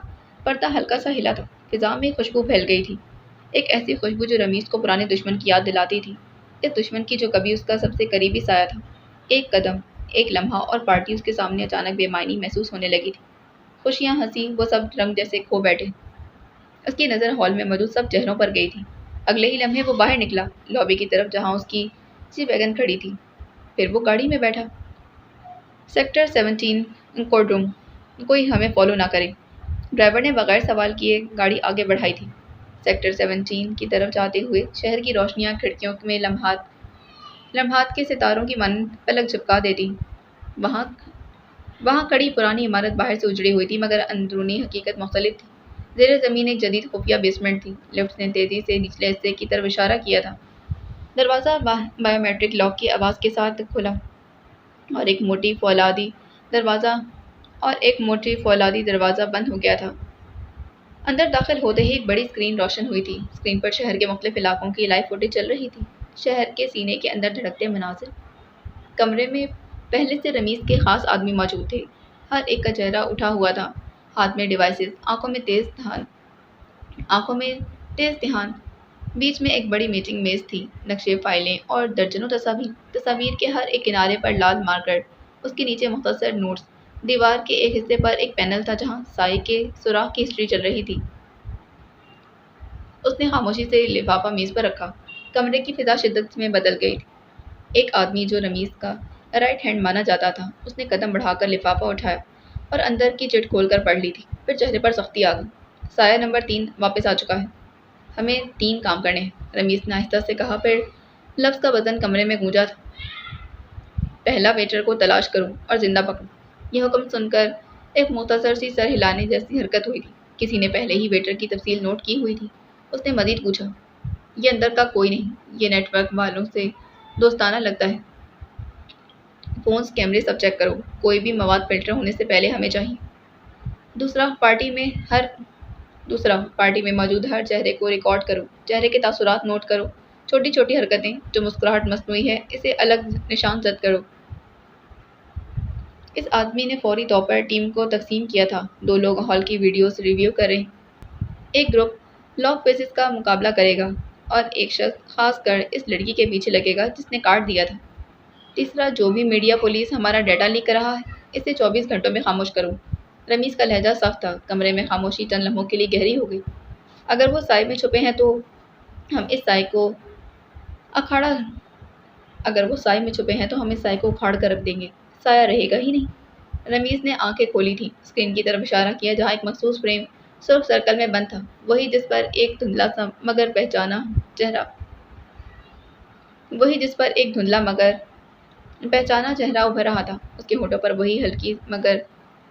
पर्दा हल्का सा हिला था। फिजा में खुशबू फैल गई थी, एक ऐसी खुशबू जो रमीज को पुराने दुश्मन की याद दिलाती थी। इस दुश्मन की जो कभी उसका सबसे करीबी साया था। एक कदम, एक लम्हा और पार्टी उसके सामने अचानक बेमायनी महसूस होने लगी थी। खुशियाँ, हंसी, वो सब रंग जैसे खो बैठे। उसकी नज़र हॉल में मौजूद सब चेहरों पर गई थी। अगले ही लम्हे वो बाहर निकला, लॉबी की तरफ जहाँ उसकी जी वैगन खड़ी थी। फिर वो गाड़ी में बैठा। Sector 17 court room. कोई हमें फॉलो ना करे। ड्राइवर ने बगैर सवाल किए गाड़ी आगे बढ़ाई थी। सेक्टर 17 की तरफ जाते हुए शहर की रोशनियां खिड़कियों में लम्हात लम्हात के सितारों की मानंद पलक झपका देती। वहाँ वहाँ खड़ी पुरानी इमारत बाहर से उजड़ी हुई थी, मगर अंदरूनी हकीकत मुख्तलिफ थी। زیر زمین ایک جدید خفیہ بیسمنٹ تھی۔ لفٹ نے تیزی سے نچلے حصے کی طرف اشارہ کیا تھا۔ دروازہ بایو میٹرک لاک کی آواز کے ساتھ کھلا اور ایک موٹی فولادی دروازہ بند ہو گیا تھا۔ اندر داخل ہوتے ہی ایک بڑی اسکرین روشن ہوئی تھی۔ اسکرین پر شہر کے مختلف علاقوں کی لائیو فوٹیج چل رہی تھی۔ شہر کے سینے کے اندر دھڑکتے مناظر۔ کمرے میں پہلے سے رمیز کے خاص آدمی موجود تھے۔ ہر ایک کا چہرہ اٹھا ہوا تھا، ہاتھ میں ڈیوائسز، آنکھوں میں تیز دھیان۔ بیچ میں ایک بڑی میٹنگ میز تھی، نقشے، فائلیں اور درجنوں تصاویر کے ہر ایک کنارے پر لال مارکر، اس کے نیچے مختصر نوٹس۔ دیوار کے ایک حصے پر ایک پینل تھا جہاں سائے کے سوراخ کی ہسٹری چل رہی تھی۔ اس نے خاموشی سے لفافہ میز پر رکھا۔ کمرے کی فضا شدت میں بدل گئی تھی۔ ایک آدمی جو رمیز کا رائٹ ہینڈ مانا جاتا تھا، اس نے قدم بڑھا کر لفافہ اٹھایا اور اندر کی چٹ کھول کر پڑھ لی تھی۔ پھر چہرے پر سختی آ گئی۔ سایہ نمبر 3 واپس آ چکا ہے۔ ہمیں 3 کام کرنے ہیں، رمیز نے آہستہ سے کہا۔ پھر لفظ کا وزن کمرے میں گونجا تھا۔ پہلا، ویٹر کو تلاش کرو اور زندہ پکڑو۔ یہ حکم سن کر ایک مختصر سی سر ہلانے جیسی حرکت ہوئی تھی۔ کسی نے پہلے ہی ویٹر کی تفصیل نوٹ کی ہوئی تھی۔ اس نے مزید پوچھا، یہ اندر کا کوئی نہیں، یہ نیٹ ورک والوں سے دوستانہ لگتا ہے۔ فونز، کیمرے سب چیک کرو، کوئی بھی مواد فلٹر ہونے سے پہلے ہمیں چاہیے۔ دوسرا، پارٹی میں موجود ہر چہرے کو ریکارڈ کرو، چہرے کے تاثرات نوٹ کرو، چھوٹی چھوٹی حرکتیں، جو مسکراہٹ مصنوعی ہے اسے الگ نشان زد کرو۔ اس آدمی نے فوری طور پر ٹیم کو تقسیم کیا تھا۔ 2 لوگ ہال کی ویڈیوز ریویو کر رہے ہیں۔ ایک گروپ لاگ فیسز کا مقابلہ کرے گا اور ایک شخص خاص کر اس لڑکی کے پیچھے لگے گا جس نے کارڈ دیا تھا۔ تیسرا، جو بھی میڈیا پولیس ہمارا ڈیٹا لیک کر رہا ہے اسے 24 گھنٹوں میں خاموش کرو۔ رمیز کا لہجہ صاف تھا۔ کمرے میں خاموشی چند لمحوں کے لیے گہری ہو گئی۔ اگر وہ سائے میں چھپے ہیں تو ہم اس سائے کو اکھاڑ کر رکھ دیں گے، سایہ رہے گا ہی نہیں۔ رمیز نے آنکھیں کھولی تھیں، اسکرین کی طرف اشارہ کیا جہاں ایک مخصوص فریم سرخ سرکل میں بند تھا، وہی جس پر ایک دھندلا مگر پہچانا چہرہ ابھر رہا تھا۔ اس کے ہونٹوں پر وہی ہلکی مگر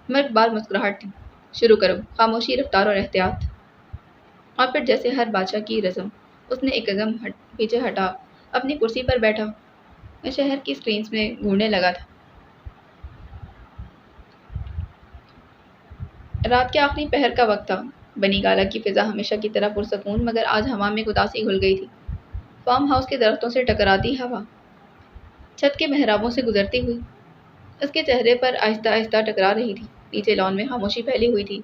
مرگبار مسکراہٹ تھی۔ شروع کرو، خاموشی، رفتار اور احتیاط۔ اور پھر جیسے ہر بادشاہ کی رسم، اس نے ایک قدم پیچھے ہٹا اپنی کرسی پر بیٹھا۔ شہر کی اسکرینز میں گھورنے لگا تھا۔ رات کے آخری پہر کا وقت تھا۔ بنی گالا کی فضا ہمیشہ کی طرح پرسکون مگر آج ہوا میں اداسی گھل گئی تھی۔ فارم ہاؤس کے درختوں سے ٹکراتی ہوا چھت کے محرابوں سے گزرتی ہوئی اس کے چہرے پر آہستہ آہستہ ٹکرا رہی تھی۔ نیچے لان میں خاموشی پھیلی ہوئی تھی۔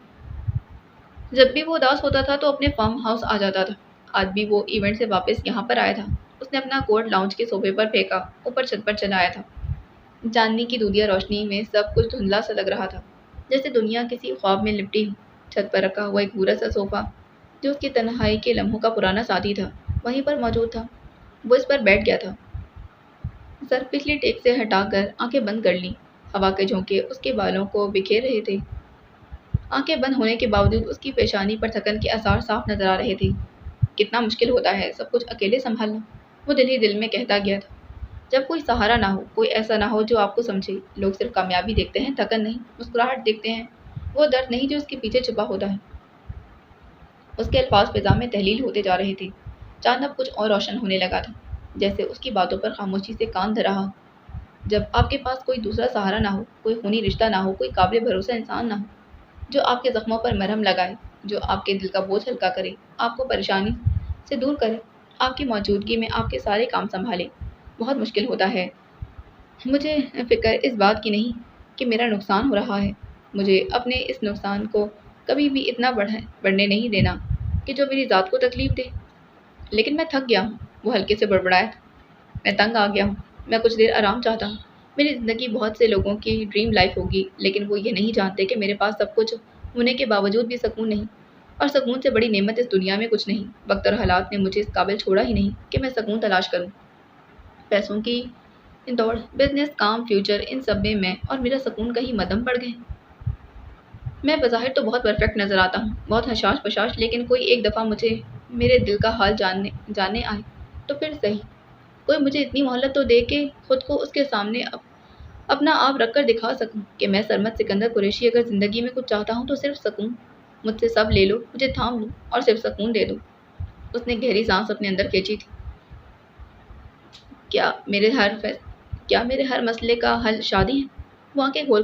جب بھی وہ اداس ہوتا تھا تو اپنے فارم ہاؤس آ جاتا تھا۔ آج بھی وہ ایونٹ سے واپس یہاں پر آیا تھا۔ اس نے اپنا کوٹ لاؤنج کے صوفے پر پھینکا، اوپر چھت پر چلا آیا تھا۔ چاندنی کی دودھیا روشنی میں سب کچھ دھندلا سا لگ رہا تھا، جیسے دنیا کسی خواب میں لپٹی ہو۔ چھت پر رکھا ہوا ایک بھورا سا صوفہ جو اس کی تنہائی کے لمحوں کا پرانا ساتھی تھا، وہیں پر موجود تھا۔ وہ اس پر بیٹھ گیا تھا، سر پچھلی ٹیک سے ہٹا کر آنکھیں بند کر لیں۔ ہوا کے جھونکے اس کے بالوں کو بکھیر رہے تھے۔ آنکھیں بند ہونے کے باوجود اس کی پیشانی پر تھکن کے آثار صاف نظر آ رہے تھے۔ کتنا مشکل ہوتا ہے سب کچھ اکیلے سنبھالنا، وہ دل ہی دل میں کہتا گیا تھا۔ جب کوئی سہارا نہ ہو، کوئی ایسا نہ ہو جو آپ کو سمجھے۔ لوگ صرف کامیابی دیکھتے ہیں، تھکن نہیں، مسکراہٹ دیکھتے ہیں، وہ درد نہیں جو اس کے پیچھے چھپا ہوتا ہے۔ اس کے الفاظ فضا میں تحلیل ہوتے جا رہے تھے۔ چاند اب کچھ اور روشن ہونے لگا تھا، جیسے اس کی باتوں پر خاموشی سے کان دھر رہا ہو۔ جب آپ کے پاس کوئی دوسرا سہارا نہ ہو، کوئی خونی رشتہ نہ ہو، کوئی قابل بھروسہ انسان نہ ہو جو آپ کے زخموں پر مرہم لگائے، جو آپ کے دل کا بوجھ ہلکا کرے، آپ کو پریشانی سے دور کرے، آپ کی موجودگی میں آپ کے سارے کام سنبھالے، بہت مشکل ہوتا ہے۔ مجھے فکر اس بات کی نہیں کہ میرا نقصان ہو رہا ہے۔ مجھے اپنے اس نقصان کو کبھی بھی اتنا بڑھنے نہیں دینا کہ جو میری ذات کو تکلیف دے۔ لیکن میں تھک گیا ہوں، وہ ہلکے سے بڑبڑایا تھا۔ میں تنگ آ گیا ہوں، میں کچھ دیر آرام چاہتا ہوں۔ میری زندگی بہت سے لوگوں کی ڈریم لائف ہوگی، لیکن وہ یہ نہیں جانتے کہ میرے پاس سب کچھ ہونے کے باوجود بھی سکون نہیں، اور سکون سے بڑی نعمت اس دنیا میں کچھ نہیں۔ وقت اور حالات نے مجھے اس قابل چھوڑا ہی نہیں کہ میں سکون تلاش کروں۔ پیسوں کی دوڑ، بزنس، کام، فیوچر، ان سب میں اور میرا سکون کہیں مدھم پڑ گئے۔ میں بظاہر تو بہت پرفیکٹ نظر آتا ہوں، بہت حشاش بشاش، لیکن کوئی ایک دفعہ مجھے میرے دل کا حال جاننے آئے تو پھر صحیح، کوئی مجھے اتنی مہلت تو دے کہ خود کو اس کے سامنے اپنا آپ رکھ کر دکھا سکوں کہ میں سرمد سکندر قریشی اگر زندگی میں کچھ چاہتا ہوں تو صرف سکون، مجھ سے سب لے لو، مجھے تھام لو اور صرف سکون دے دو۔ اس نے گہری سانس اپنے اندر کھینچی تھی۔ کیا میرے ہر کیا میرے ہر مسئلے کا حل شادی ہے؟ وہ آنکھیں کھول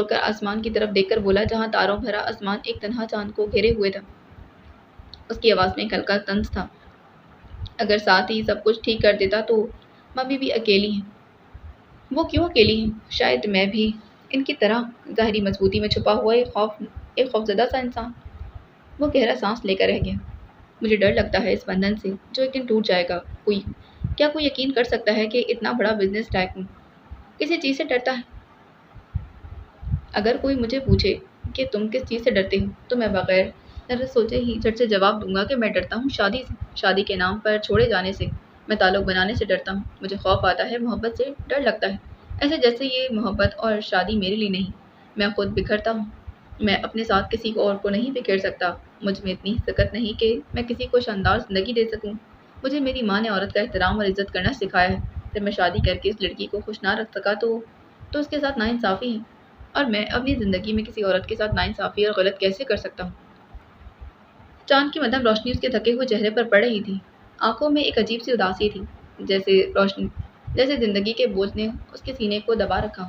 کر آسمان کی طرف دیکھ کر بولا جہاں تاروں بھرا آسمان ایک تنہا چاند کو گھیرے ہوئے تھا۔ اس کی آواز میں ایک ہلکا طنز تھا۔ اگر ساتھ ہی سب کچھ ٹھیک کر دیتا تو ممی بھی اکیلی ہیں۔ وہ کیوں اکیلی ہیں؟ شاید میں بھی ان کی طرح ظاہری مضبوطی میں چھپا ہوا ایک خوفزدہ سا انسان۔ وہ گہرا سانس لے کر رہ گیا۔ مجھے ڈر لگتا ہے اس بندھن سے جو ایک دن ٹوٹ جائے گا۔ کیا کوئی یقین کر سکتا ہے کہ اتنا بڑا بزنس ٹائکون کسی چیز سے ڈرتا ہے؟ اگر کوئی مجھے پوچھے کہ تم کس چیز سے ڈرتے ہو تو میں بغیر ذرا سوچے ہی جھٹ سے جواب دوں گا کہ میں ڈرتا ہوں شادی سے، شادی کے نام پر چھوڑے جانے سے۔ میں تعلق بنانے سے ڈرتا ہوں۔ مجھے خوف آتا ہے، محبت سے ڈر لگتا ہے، ایسے جیسے یہ محبت اور شادی میرے لیے نہیں۔ میں خود بکھرتا ہوں، میں اپنے ساتھ کسی کو اور کو نہیں بکھیر سکتا۔ مجھ میں اتنی حقیقت نہیں کہ میں کسی کو شاندار زندگی دے سکوں۔ مجھے میری ماں نے عورت کا احترام اور عزت کرنا سکھایا ہے۔ جب میں شادی کر کے اس لڑکی کو خوش نہ رکھ سکا تو اس کے ساتھ ناانصافی ہے، اور میں اپنی زندگی میں کسی عورت کے ساتھ ناانصافی اور غلط کیسے کر سکتا ہوں؟ چاند کی مدھم روشنی اس کے تھکے ہوئے چہرے پر پڑ رہی تھی۔ آنکھوں میں ایک عجیب سی اداسی تھی، جیسے زندگی کے بوجھ نے اس کے سینے کو دبا رکھا۔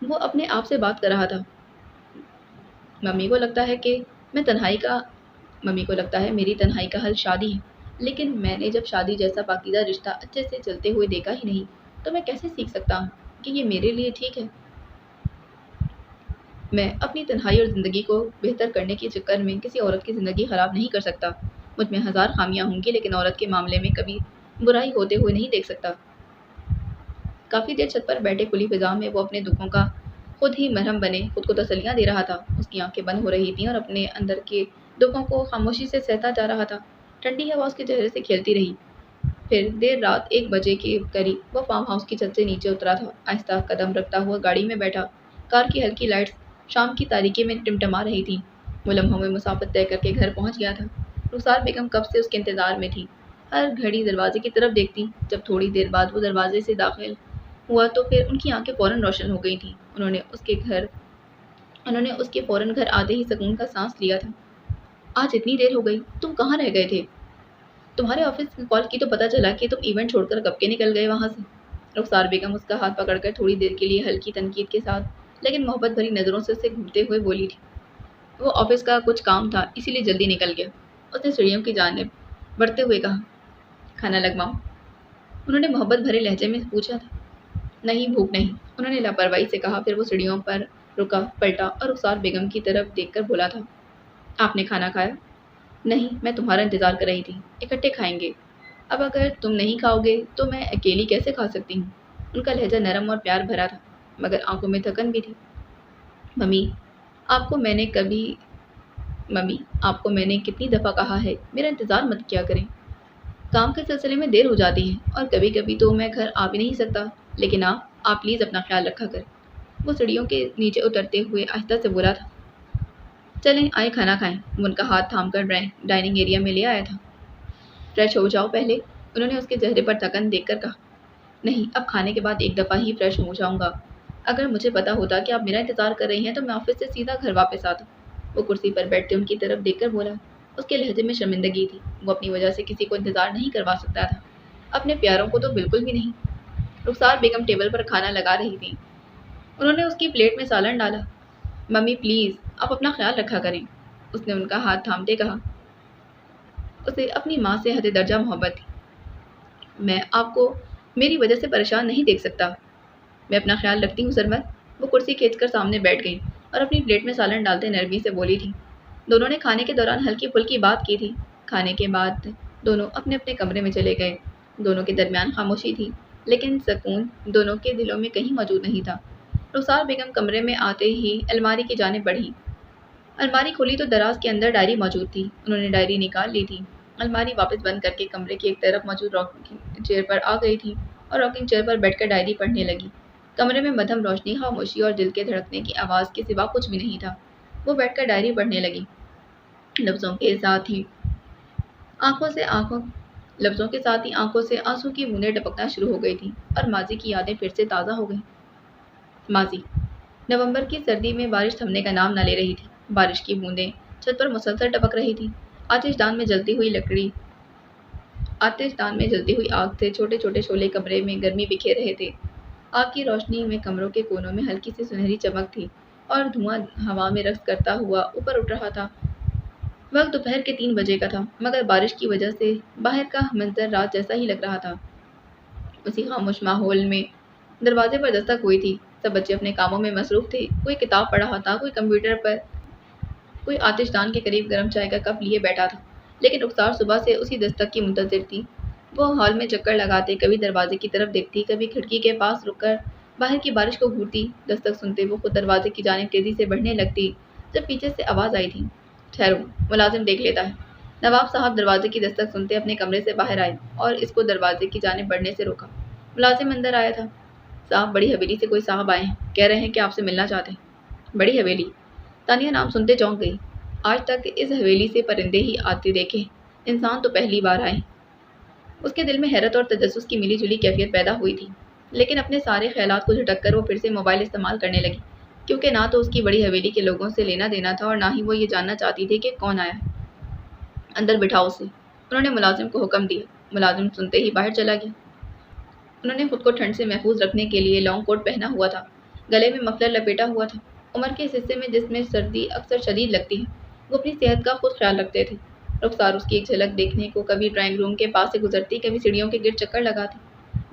وہ اپنے آپ سے بات کر رہا تھا۔ ممی کو لگتا ہے کہ میری تنہائی کا حل شادی ہے، لیکن میں نے جب شادی جیسا پاکیزہ رشتہ اچھے سے چلتے ہوئے دیکھا ہی نہیں تو میں کیسے سیکھ سکتا ہوں کہ یہ میرے لیے ٹھیک ہے؟ میں اپنی تنہائی اور زندگی کو بہتر کرنے کے چکر میں کسی عورت کی زندگی خراب نہیں کر سکتا۔ مجھ میں ہزار خامیاں ہوں گی لیکن عورت کے معاملے میں کبھی برائی ہوتے ہوئے نہیں دیکھ سکتا۔ کافی دیر چھت پر بیٹھے کھلی فضا میں وہ اپنے دکھوں کا خود ہی مرہم بنے خود کو تسلیاں دے رہا تھا۔ اس کی آنکھیں بند ہو رہی تھیں اور اپنے اندر کے دکھوں کو خاموشی سے سہتا جا رہا تھا۔ ٹھنڈی ہوا اس کے چہرے سے کھیلتی رہی۔ پھر دیر رات 1 بجے کے قریب وہ فارم ہاؤس کی چھت سے نیچے اترا تھا۔ آہستہ قدم رکھتا ہوا گاڑی میں بیٹھا۔ کار کی ہلکی لائٹس شام کی تاریکی میں ٹمٹما رہی تھیں۔ وہ لمحوں میں مسافت طے کر کے گھر پہنچ گیا تھا۔ رخسار بیگم کب سے اس کے انتظار میں تھی، ہر گھڑی دروازے کی طرف دیکھتی۔ جب تھوڑی دیر بعد وہ دروازے سے داخل ہوا تو پھر ان کی آنکھیں فوراً روشن ہو گئی تھیں۔ انہوں نے اس کے فوراً گھر آتے ہی سکون کا سانس لیا تھا۔ آج اتنی دیر ہو گئی، تم کہاں رہ گئے تھے؟ تمہارے آفس کال کی تو پتہ چلا کہ تم ایونٹ چھوڑ کر کب کے نکل گئے وہاں سے۔ رخسار بیگم اس کا ہاتھ پکڑ کر تھوڑی دیر کے لیے ہلکی تنقید کے ساتھ لیکن محبت بھری نظروں سے اسے گھورتے ہوئے بولی تھی۔ وہ آفس کا کچھ کام تھا اسی لیے جلدی نکل گیا۔ اس نے سیڑھیوں کی جانب بڑھتے ہوئے کہا، کھانا لگواؤں؟ انہوں نے محبت بھرے لہجے میں پوچھا تھا۔ نہیں، بھوک نہیں، انہوں نے لاپرواہی سے کہا۔ پھر وہ سیڑھیوں پر رکا، پلٹا اور رخسار بیگم کی طرف دیکھ کر بولا تھا، آپ نے کھانا کھایا؟ نہیں، میں تمہارا انتظار کر رہی تھی، اکٹھے کھائیں گے۔ اب اگر تم نہیں کھاؤ گے تو میں اکیلی کیسے کھا سکتی ہوں؟ ان کا لہجہ نرم اور پیار بھرا تھا مگر آنکھوں میں تھکن بھی تھی۔ ممی، آپ کو میں نے کتنی دفعہ کہا ہے میرا انتظار مت کیا کریں۔ کام کے سلسلے میں دیر ہو جاتی ہے اور کبھی کبھی تو میں گھر آ بھی نہیں سکتا، لیکن آپ پلیز اپنا خیال رکھا کریں۔ وہ سیڑھیوں کے نیچے اترتے ہوئے آہستہ سے بولا تھا۔ چلیں آئے کھانا کھائیں۔ وہ ان کا ہاتھ تھام کر ڈائننگ ایریا میں لے آیا تھا۔ فریش ہو جاؤ پہلے، انہوں نے اس کے چہرے پر تھکن دیکھ کر کہا۔ نہیں، اب کھانے کے بعد ایک دفعہ ہی فریش ہو جاؤں گا۔ اگر مجھے پتا ہوتا کہ آپ میرا انتظار کر رہی ہیں تو میں آفس سے سیدھا گھر واپس آتا۔ وہ کرسی پر بیٹھتے ان کی طرف دیکھ کر بولا۔ اس کے لہجے میں شرمندگی تھی۔ وہ اپنی وجہ سے کسی کو انتظار نہیں کروا سکتا تھا، اپنے پیاروں کو تو بالکل بھی نہیں۔ رخسار بیگم ٹیبل پر کھانا لگا رہی تھیں۔ انہوں نے اس کی پلیٹ میں سالن ڈالا۔ ممی پلیز آپ اپنا خیال رکھا کریں، اس نے ان کا ہاتھ تھامتے کہا۔ اسے اپنی ماں سے حد درجہ محبت تھی۔ میں آپ کو میری وجہ سے پریشان نہیں دیکھ سکتا۔ میں اپنا خیال رکھتی ہوں سرمد۔ وہ کرسی کھینچ کر سامنے بیٹھ گئی اور اپنی پلیٹ میں سالن ڈالتے نرمی سے بولی تھی۔ دونوں نے کھانے کے دوران ہلکی پھلکی بات کی تھی۔ کھانے کے بعد دونوں اپنے اپنے کمرے میں چلے گئے۔ دونوں کے درمیان خاموشی تھی لیکن سکون دونوں کے دلوں میں کہیں موجود نہیں تھا۔ رخسار بیگم کمرے میں آتے ہی الماری کی جانب بڑھی۔ الماری کھولی تو دراز کے اندر ڈائری موجود تھی۔ انہوں نے ڈائری نکال لی تھی۔ الماری واپس بند کر کے کمرے کی ایک طرف موجود راکنگ چیئر پر آ گئی تھی اور راکنگ چیئر پر بیٹھ کر ڈائری پڑھنے لگی۔ کمرے میں مدھم روشنی، خاموشی اور دل کے دھڑکنے کی آواز کے سوا کچھ بھی نہیں تھا۔ وہ بیٹھ کر ڈائری پڑھنے لگی۔ لفظوں کے ساتھ ہی آنکھوں سے آنسو کی بوندیں ٹپکنا شروع ہو گئی تھیں اور ماضی کی یادیں پھر سے تازہ ہو گئیں۔ ماضی नवंबर की सर्दी में बारिश थमने का नाम न ले रही थी। बारिश की बूंदें छत पर मुसलसल टपक रही थी। आतिशदान में जलती हुई लकड़ी आतिशदान में जलती हुई आग से छोटे छोटे शोले कमरे में गर्मी बिखेर रहे थे। आग की रोशनी में कमरों के कोनों में हल्की सी सुनहरी चमक थी और धुआं हवा में रक्स करता हुआ ऊपर उठ रहा था। वक्त दोपहर के 3 बजे का था, मगर बारिश की वजह से बाहर का मंजर रात जैसा ही लग रहा था। उसी खामोश माहौल में दरवाजे पर दस्तक हुई थी। सब बच्चे अपने कामों में मसरूफ थे। कोई किताब पढ़ रहा था, कोई कंप्यूटर पर, कोई आतिशदान के करीब गर्म चाय का कप लिए बैठा था। लेकिन रुखसार सुबह से उसी दस्तक की मुंतजिर थी। वो हॉल में चक्कर लगाते कभी दरवाजे की तरफ देखती, कभी खिड़की के पास रुककर बाहर की बारिश को घूरती। दस्तक सुनते वो खुद दरवाजे की जानिब तेजी से बढ़ने लगती जब पीछे से आवाज़ आई थी, ठहरो, मुलाजिम देख लेता है। नवाब साहब दरवाजे की दस्तक सुनते अपने कमरे से बाहर आए और इसको दरवाजे की जानिब बढ़ने से रोका। मुलाजिम अंदर आया था। साहब, बड़ी हवेली से कोई साहब आए हैं, कह रहे हैं कि आपसे मिलना चाहते हैं। बड़ी हवेली? तानिया नाम सुनते चौंक गई। आज तक इस हवेली से परिंदे ही आते देखे, इंसान तो पहली बार आए। उसके दिल में हैरत और तजस्सुस की मिली जुली कैफियत पैदा हुई थी। लेकिन अपने सारे ख्यालात को झटक कर वो फिर से मोबाइल इस्तेमाल करने लगी, क्योंकि ना तो उसकी बड़ी हवेली के लोगों से लेना देना था और ना ही वो ये जानना चाहती थी कि कौन आया है। अंदर बिठाओ उसे, उन्होंने मुलाजिम को हुक्म दिया। मुलाजिम सुनते ही बाहर चला गया। उन्होंने खुद को ठंड से महफूज रखने के लिए लॉन्ग कोट पहना हुआ था, गले में मफलर लपेटा हुआ था। उम्र के इस हिस्से में जिसमें सर्दी अक्सर शदीद लगती है, वो अपनी सेहत का खुद ख्याल रखते थे। रुखसार उसकी एक झलक देखने को कभी ड्राइंग रूम के पास से गुजरती, कभी सीढ़ियों के गिर चक्कर लगाती।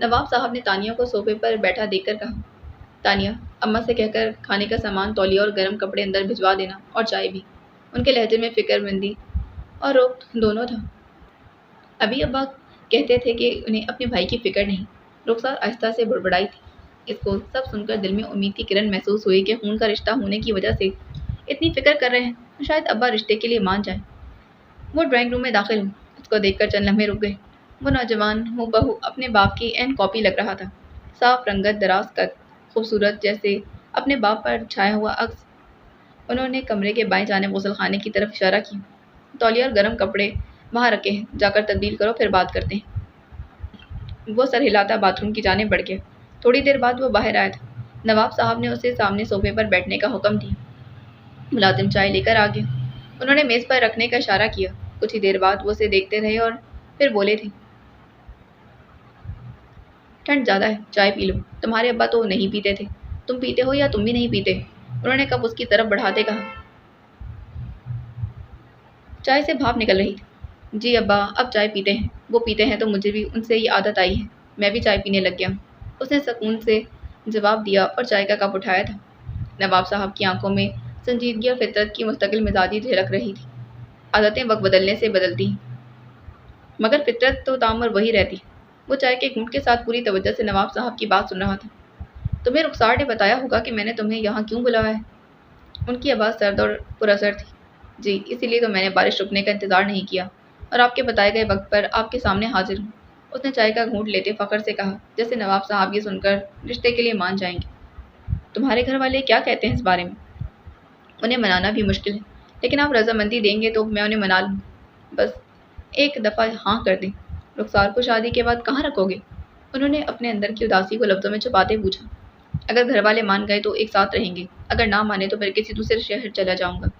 नवाब साहब ने तानिया को सोफे पर बैठा देखकर कहा, तानिया, अम्मा से कहकर खाने का सामान, तौलिया और गर्म कपड़े अंदर भिजवा देना, और चाय भी। उनके लहजे में फिक्रमंदी और रोक दोनों था। अभी अब्बा कहते थे कि उन्हें अपने भाई की फिक्र नहीं। रुखसार आहिस्ता से बुड़बड़ाई थी। इसको सब सुनकर दिल में उम्मीद की किरण महसूस हुई कि खून का रिश्ता होने की वजह से इतनी फिक्र कर रहे हैं, तो शायद अब्बा रिश्ते के लिए मान जाए। वो ड्राइंग रूम में दाखिल हुई। उसको देखकर चंद लम्हे रुक गए। वो नौजवान हूबहू अपने बाप की एन कॉपी लग रहा था। साफ रंगत, दराज कद, खूबसूरत, जैसे अपने बाप पर छाया हुआ अक्स। उन्होंने कमरे के बाएं जानिब गुसल खाने की तरफ इशारा किया। तौलिया और गर्म कपड़े वहाँ रखे हैं, जाकर तब्दील करो, फिर बात करते हैं। वो सर हिलाता बाथरूम की जानिब बढ़ गया। थोड़ी देर बाद वो बाहर आया था। नवाब साहब ने उसे सामने सोफे पर बैठने का हुक्म दिया। मुलाजिम चाय लेकर आ गया। उन्होंने मेज़ पर रखने का इशारा किया। कुछ ही देर बाद वो उसे देखते रहे और फिर बोले थे, ठंड ज़्यादा है, चाय पी लो। तुम्हारे अब्बा तो नहीं पीते थे, तुम पीते हो या तुम भी नहीं पीते? उन्होंने कप उसकी तरफ बढ़ाते कहा। चाय से भाप निकल रही थी। जी अब्बा, अब चाय पीते हैं। वो पीते हैं तो मुझे भी उनसे ही आदत आई है, मैं भी चाय पीने लग गया हूँ। उसने सुकून से जवाब दिया और चाय का कप उठाया था। नवाब साहब की आंखों में संजीदगी और फितरत की मुस्तकिल मिजाजी झलक रही थी। आदतें वक्त बदलने से बदलती हैं, मगर फितरत तो ताउम्र वही रहती। वो चाय के घूंट के साथ पूरी तवज्जो से नवाब साहब की बात सुन रहा था। तुम्हें रुखसार ने बताया होगा कि मैंने तुम्हें यहाँ क्यों बुलाया है? उनकी आवाज़ सर्द और पुरअसर थी। जी, इसीलिए तो मैंने बारिश रुकने का इंतज़ार नहीं किया और आपके बताए गए वक्त पर आपके सामने हाजिर हूँ। उसने चाय का घूंट लेते फ़ख्र से कहा, जैसे नवाब साहब ये सुनकर रिश्ते के लिए मान जाएंगे। तुम्हारे घर वाले क्या कहते हैं इस बारे में? उन्हें मनाना भी मुश्किल है, लेकिन आप रजामंदी देंगे तो मैं उन्हें मना लूँ। बस एक दफ़ा हाँ कर दें। रुखसार को शादी के बाद कहाँ रखोगे? उन्होंने अपने अंदर की उदासी को लफ्ज़ों में छुपाते पूछा। अगर घर वाले मान गए तो एक साथ रहेंगे, अगर ना माने तो फिर किसी दूसरे शहर चला जाऊंगा।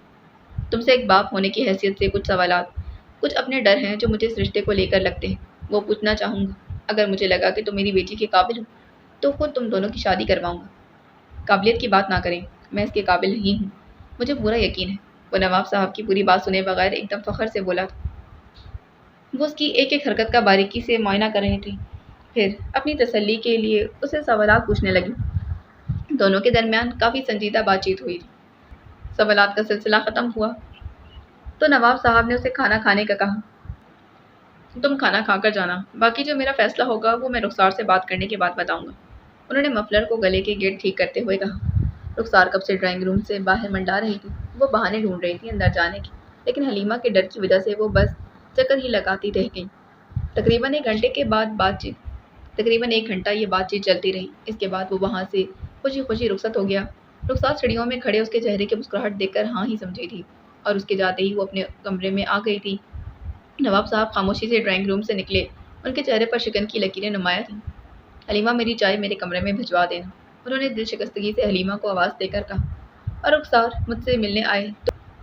तुमसे एक बाप होने की हैसियत से कुछ सवालात, कुछ अपने डर हैं जो मुझे इस रिश्ते को लेकर लगते हैं, वो पूछना चाहूँगा। अगर मुझे लगा कि तुम मेरी बेटी के काबिल हो तो खुद तुम दोनों की शादी करवाऊंगा। काबिलियत की बात ना करें, मैं इसके काबिल नहीं हूँ, मुझे पूरा यकीन है। वो नवाब साहब की पूरी बात सुने बगैर एकदम फ़ख्र से बोला था। वो उसकी एक एक हरकत का बारीकी से मुआयना कर रही थी। फिर अपनी तसल्ली के लिए उसे सवालात पूछने लगी। दोनों के दरमियान काफ़ी संजीदा बातचीत हुई। सवालात का सिलसिला ख़त्म हुआ तो नवाब साहब ने उसे खाना खाने का कहा। तुम खाना खाकर जाना, बाकी जो मेरा फ़ैसला होगा वो मैं रुखसार से बात करने के बाद बताऊंगा। उन्होंने मफलर को गले के गिर्द ठीक करते हुए कहा। रुखसार कब से ड्राइंग रूम से बाहर मंडा रही थी। वो बहाने ढूंढ रही थी अंदर जाने के, लेकिन हलीमा के डर की वजह से वो बस चक्कर ही लगाती रह गई। तकरीबन एक घंटा ये बातचीत चलती रही। इसके बाद वो वहाँ से खुशी खुशी रुखसत हो गया। रुखसार सीढ़ियों में खड़े उसके चेहरे की मुस्कुराहट देखकर हाँ ही समझी थी और उसके जाते ही वो अपने कमरे में आ गई थी। नवाब साहब खामोशी से ड्राइंग रूम से निकले। उनके चेहरे पर शिकन की लकीरें नुमाया थीं। हलीमा, मेरी चाय मेरे कमरे में भिजवा देना। انہوں نے دل شکستگی سے حلیمہ کو آواز دے کر کہا، اور رخسار مجھ سے ملنے آئے